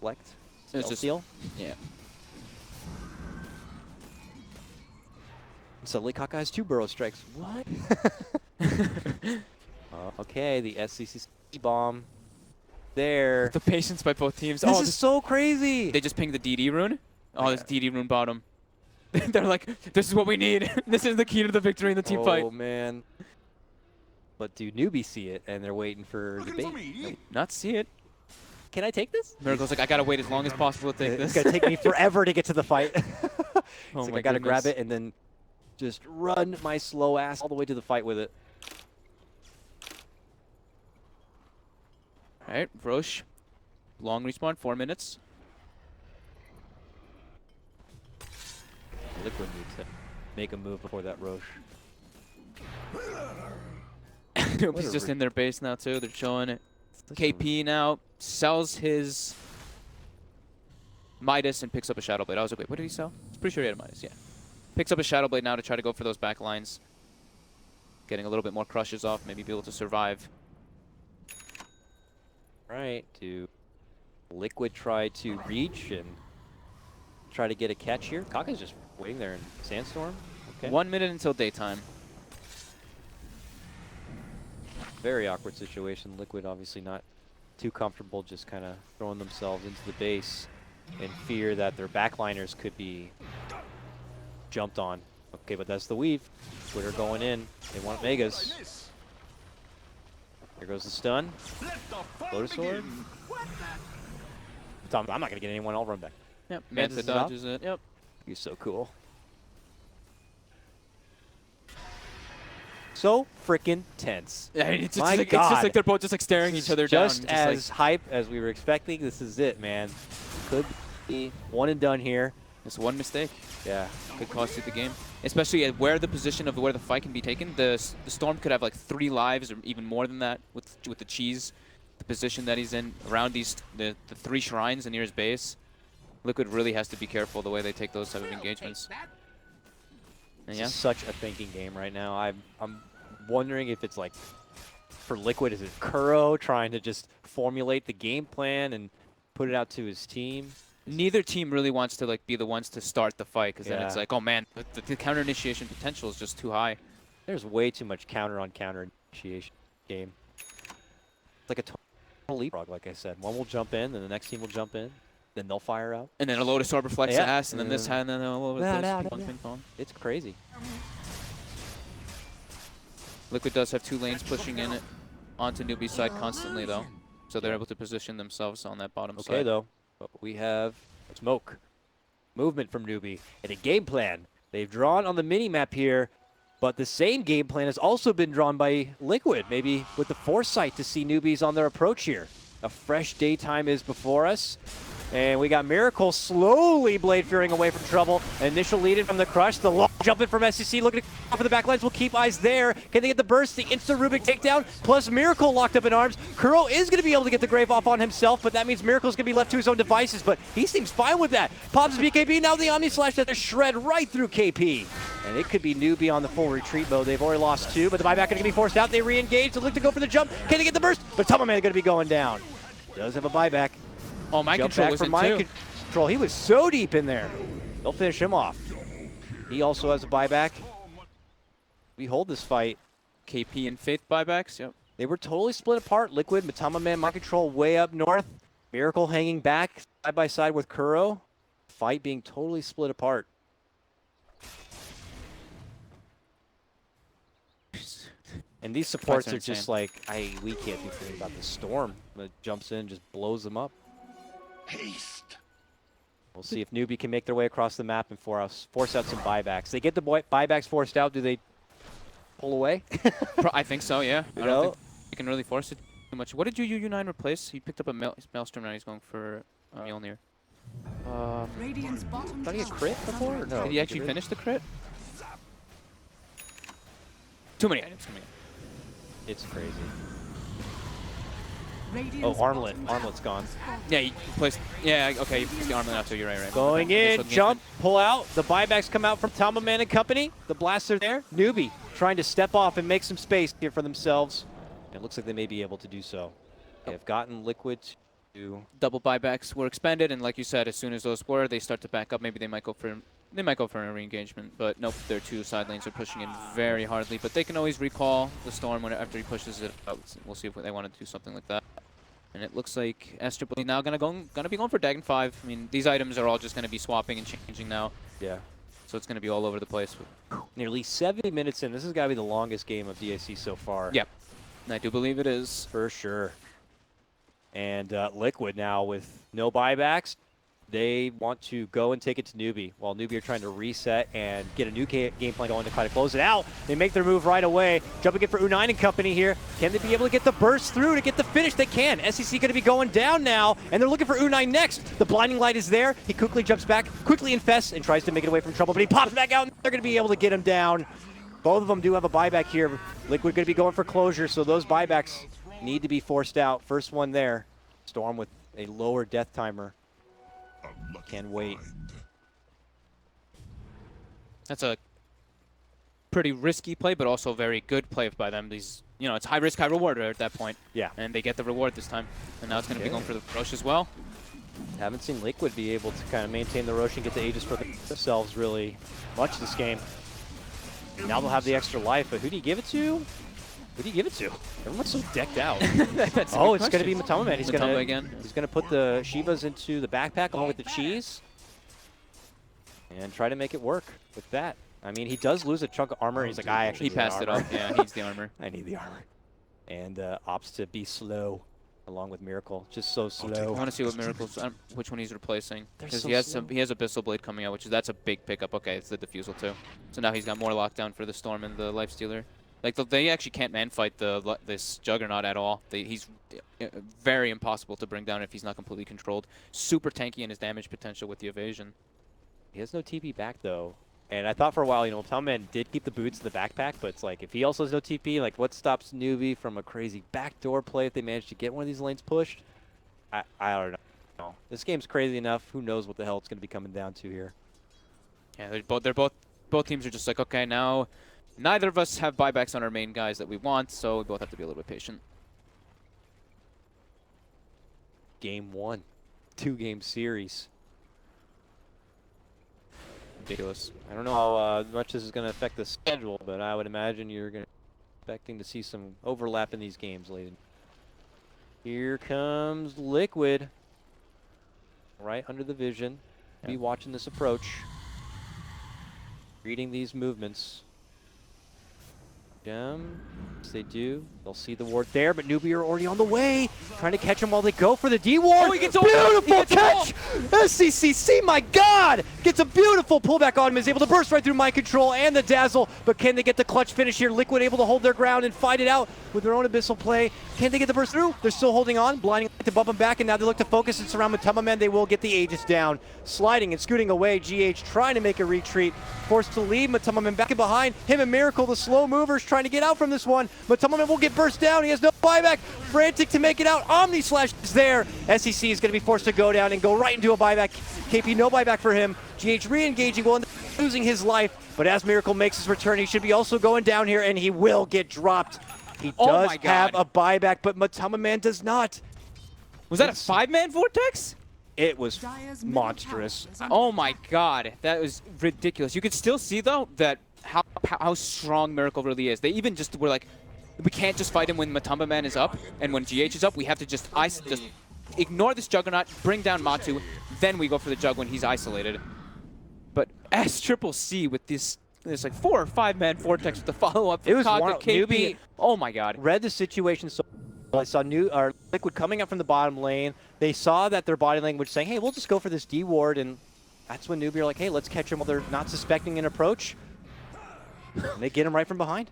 Select. It's just- Steal. Yeah. Suddenly Kaka has 2 burrow strikes. What? Okay, the SCC bomb. There. The patience by both teams. This Oh, is so crazy. they just pinged the DD rune. Oh, this DD rune bottom. They're like, this is what we need. This is the key to the victory in the team fight. Oh, man. But do Newbee see it, and they're waiting for the Looking for bait? me? Not see it. Can I take this? Miracle's like, I gotta wait as long as possible to take It's this. going to take me forever to get to the fight. Oh It's like, my I got to grab goodness. it and then just run my slow ass all the way to the fight with it. Alright, Roche. Long respawn, 4 minutes. Liquid needs to make a move before that Roche. He's just in their base now too. They're showing it. KP now sells his Midas and picks up a Shadow Blade. I was like, wait, what did he sell? I'm pretty sure he had a Midas, yeah. Picks up a Shadow Blade now to try to go for those back lines. Getting a little bit more crushes off, maybe be able to survive. Right, to Liquid try to reach and try to get a catch here. Kaka's just waiting there in Sandstorm. Okay. 1 minute until daytime. Very awkward situation. Liquid obviously not too comfortable just kind of throwing themselves into the base in fear that their backliners could be jumped on. Okay, but that's the weave. Twitter going in. They want Megas. There goes the stun. Lotus Sword. I'm not going to get anyone. I'll run back. Yep, Manta Manta dodges it. Yep. He's so cool. So freaking tense. Yeah, it's My just, like, God. it's just like they're both just like staring each other down. Just as hype as we were expecting. This is it, man. Could be one and done here. Just one mistake Yeah. could cost you the game. Especially at where the position of where the fight can be taken. The Storm could have like 3 lives or even more than that with the cheese. The position that he's in around the 3 shrines near his base. Liquid really has to be careful the way they take those type of engagements. And yeah, It's such a thinking game right now. I'm wondering if it's like for Liquid, is it Kuro trying to just formulate the game plan and put it out to his team? neither team really wants to like be the ones to start the fight because then it's Yeah. like, oh man, the counter initiation potential is just too high. There's way too much counter on counter initiation game. It's like a total leapfrog, like I said. One will jump in, then the next team will jump in, then they'll fire out. And then a Lotus Orb reflects Yeah. the ass, and then this hand, and then all over the place. Yeah. Ping pong. It's crazy. Liquid does have 2 lanes pushing in it onto Newbee's side constantly though, so they're able to position themselves on that bottom side. Okay, though. But we have smoke. Movement from Newbee. And a game plan. They've drawn on the mini-map here, but the same game plan has also been drawn by Liquid, maybe with the foresight to see newbies on their approach here. A fresh daytime is before us. And we got Miracle slowly blade fearing away from trouble. Initial lead in from the crush. The long jump in from SEC. Looking for the backlines. We'll keep eyes there. Can they get the burst? The instant Rubik takedown. Plus Miracle locked up in arms. Kuro is going to be able to get the grave off on himself, but that means Miracle's going to be left to his own devices. But he seems fine with that. Pops BKB. Now the Omni Slash that shred right through KP. And it could be Newbee on the full retreat mode. They've already lost 2, but the buyback going to be forced out. They re-engage. They look to go for the jump. Can they get the burst? But Tamaman going to be going down. Does have a buyback. Oh, Mind Jump Control back was for in Mind too. Control. He was so deep in there. They'll finish him off. He also has a buyback. We hold this fight. KP and Faith buybacks, yep. They were totally split apart. Liquid, Matama Man, Mind Control way up north. Miracle hanging back side by side with Kuro. Fight being totally split apart. And these supports are just like, we can't do anything about the Storm. That jumps in, just blows them up. Haste. We'll see if Newbee can make their way across the map and force out some buybacks. They get the buybacks forced out. Do they pull away? I think so, yeah. I don't think you can really force it too much. What did U9 replace? He picked up a Maelstrom, now he's going for Mjolnir. Radiant's bottom Did he get tower crit is before or under no? attack. Did he actually finish the crit? Too many items, too many. It's crazy. Radiant's Oh, Armlet. bottom tower Armlet's gone. is falling. Yeah, you placed, yeah, okay, you placed the armor now too, you're right. Going Okay, in, so jump, pull out. The buybacks come out from Tama Man and company. The blasts are there. Newbee trying to step off and make some space here for themselves. It looks like they may be able to do so. They have gotten Liquid to... Double buybacks were expended, and like you said, as soon as those were, they start to back up. Maybe they might go for a re-engagement, but nope, their 2 side lanes are pushing in very hardly. But they can always recall the Storm after he pushes it out. We'll see if they want to do something like that. And it looks like SAA now gonna be going for Dagon 5. I mean, these items are all just gonna be swapping and changing now, Yeah. so it's gonna be all over the place. Nearly 70 minutes in. This has got to be the longest game of DAC so far. Yep, I do believe it is. For sure. And Liquid now with no buybacks. They want to go and take it to Newbee, while Newbee are trying to reset and get a new game plan going to try to close it out. They make their move right away. Jumping in for U9 and company here. Can they be able to get the burst through to get the finish? They can. SEC going to be going down now, and they're looking for U9 next. The blinding light is there. He quickly jumps back, quickly infests, and tries to make it away from trouble, but he pops back out, and they're going to be able to get him down. Both of them do have a buyback here. Liquid going to be going for closure, so those buybacks need to be forced out. First one there. Storm with a lower death timer. Can't wait. That's a pretty risky play, but also very good play by them. These, you know, it's high risk, high reward at that point. Yeah. And they get the reward this time. And now it's going to be going for the Roche as well. Haven't seen Liquid be able to kind of maintain the Roche and get the Aegis for themselves really much this game. Now they'll have the extra life, but who do you give it to? Who do you give it to? Everyone's so decked out. Oh, it's going to be Matama Man. He's going to put the Shivas into the backpack along with the cheese and try to make it work with that. I mean, he does lose a chunk of armor. He's like, I actually he passed it off. Yeah, he's the armor. I need the armor. And opts to be slow along with Miracle. Just so slow. I want to see what Miracle's, which one he's replacing. Because so he has Abyssal Blade coming out, that's a big pickup. Okay, it's the Diffusal too. So now he's got more lockdown for the Storm and the Lifestealer. Like, they actually can't man-fight this Juggernaut at all. He's very impossible to bring down if he's not completely controlled. Super tanky in his damage potential with the evasion. He has no TP back, though. And I thought for a while, you know, Tom Man did keep the boots in the backpack, but it's like, if he also has no TP, like, what stops Newbee from a crazy backdoor play if they manage to get one of these lanes pushed? I don't know. This game's crazy enough. Who knows what the hell it's going to be coming down to here. Yeah, both teams are just like, okay, now neither of us have buybacks on our main guys that we want, so we both have to be a little bit patient. Game 1. 2-game series. Ridiculous. I don't know how much this is going to affect the schedule, but I would imagine you're expecting to see some overlap in these games, ladies. Here comes Liquid. Right under the vision. Be watching this approach. Reading these movements. Yes, they do. They'll see the ward there, but Newbee are already on the way. Trying to catch him while they go for the D ward. Oh, he gets a beautiful catch! SCCC, my God! Gets a beautiful pullback on him. Is able to burst right through mind control and the dazzle, but can they get the clutch finish here? Liquid able to hold their ground and fight it out with their own abyssal play. Can they get the burst through? They're still holding on. Blinding to bump them back, and now they look to focus and surround Matama Man. They will get the Aegis down. Sliding and scooting away. GH trying to make a retreat. Forced to leave. Matama Man back in behind. Him and Miracle, the slow movers, trying to get out from this one. Matama Man will get burst down. He has no buyback. Frantic to make it out. Omni Slash is there. SEC is going to be forced to go down and go right into a buyback. KP, no buyback for him. GH re-engaging, well, losing his life. But as Miracle makes his return, he should be also going down here, and he will get dropped. He does have a buyback, but Matama Man does not. Was that a 5-man Vortex? It was monstrous. Oh my God, that was ridiculous. You could still see though that how strong Miracle really is. They even just were like, we can't just fight him when Matama Man is up, and when GH is up, we have to just ignore this Juggernaut, bring down Matu, then we go for the Jug when he's isolated. But SCCC with this like 4 or 5-man Vortex with the follow-up for Kaga, KP. Newbee, oh my God. Read the situation so I saw Liquid coming up from the bottom lane. They saw that their body language saying, hey, we'll just go for this D ward, and that's when Newbee are like, hey, let's catch him while they're not suspecting an approach. And they get him right from behind.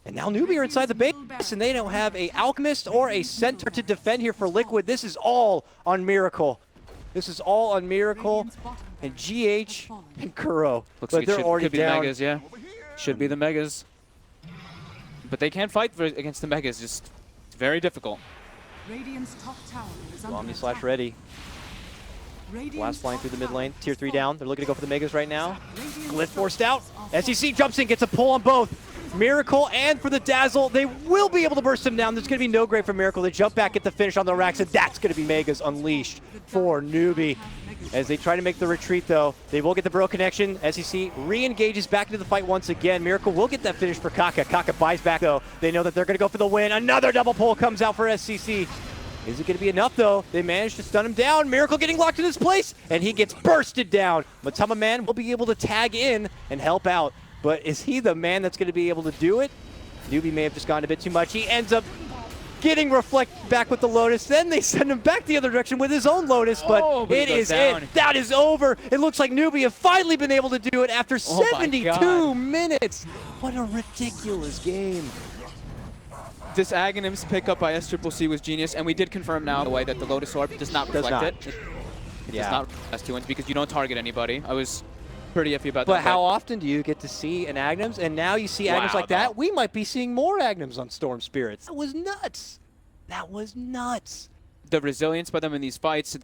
And now Newbee are inside the base, and they don't have a Alchemist or a Centaur to defend here for Liquid. This is all on Miracle. This is all on Miracle and GH and Kuro. Looks but like they're already could be down. Megas, yeah. Should be the Megas. But they can't fight against the Megas. Just it's very difficult. Radiant's top tower is under Omni attack. Slash ready. Radiant's Last flying top through the mid tower lane. Tier is 3 falling. down. They're looking to go for the Megas right now. Radiant's Glyph forced out. structures are SEC jumps in, gets a pull on both. Miracle and for the Dazzle. They will be able to burst him down. There's going to be no grave for Miracle. They jump back at the finish on the racks, and that's going to be Megas unleashed for Newbee. As they try to make the retreat, though, they will get the bro connection. SEC re-engages back into the fight once again. Miracle will get that finish for Kaka. Kaka buys back, though. They know that they're going to go for the win. Another double pull comes out for SCC. Is it going to be enough, though? They managed to stun him down. Miracle getting locked in his place, and he gets bursted down. Matama Man will be able to tag in and help out. But is he the man that's going to be able to do it? Newbee may have just gone a bit too much. He ends up getting reflect back with the Lotus. Then they send him back the other direction with his own Lotus, but he it goes is down. it. That is over. It looks like Newbee have finally been able to do it after Oh my 72 God. minutes. What a ridiculous game. This Aghanims pickup by SCCC was genius, and we did confirm now the way that the Lotus Orb does not reflect it. It does not reflect 2 wins because you don't target anybody. I was pretty iffy about that. But how often do you get to see an Aghanims? And now you see Aghanims like that. We might be seeing more Aghanims on Storm Spirits. That was nuts. That was nuts. The resilience by them in these fights,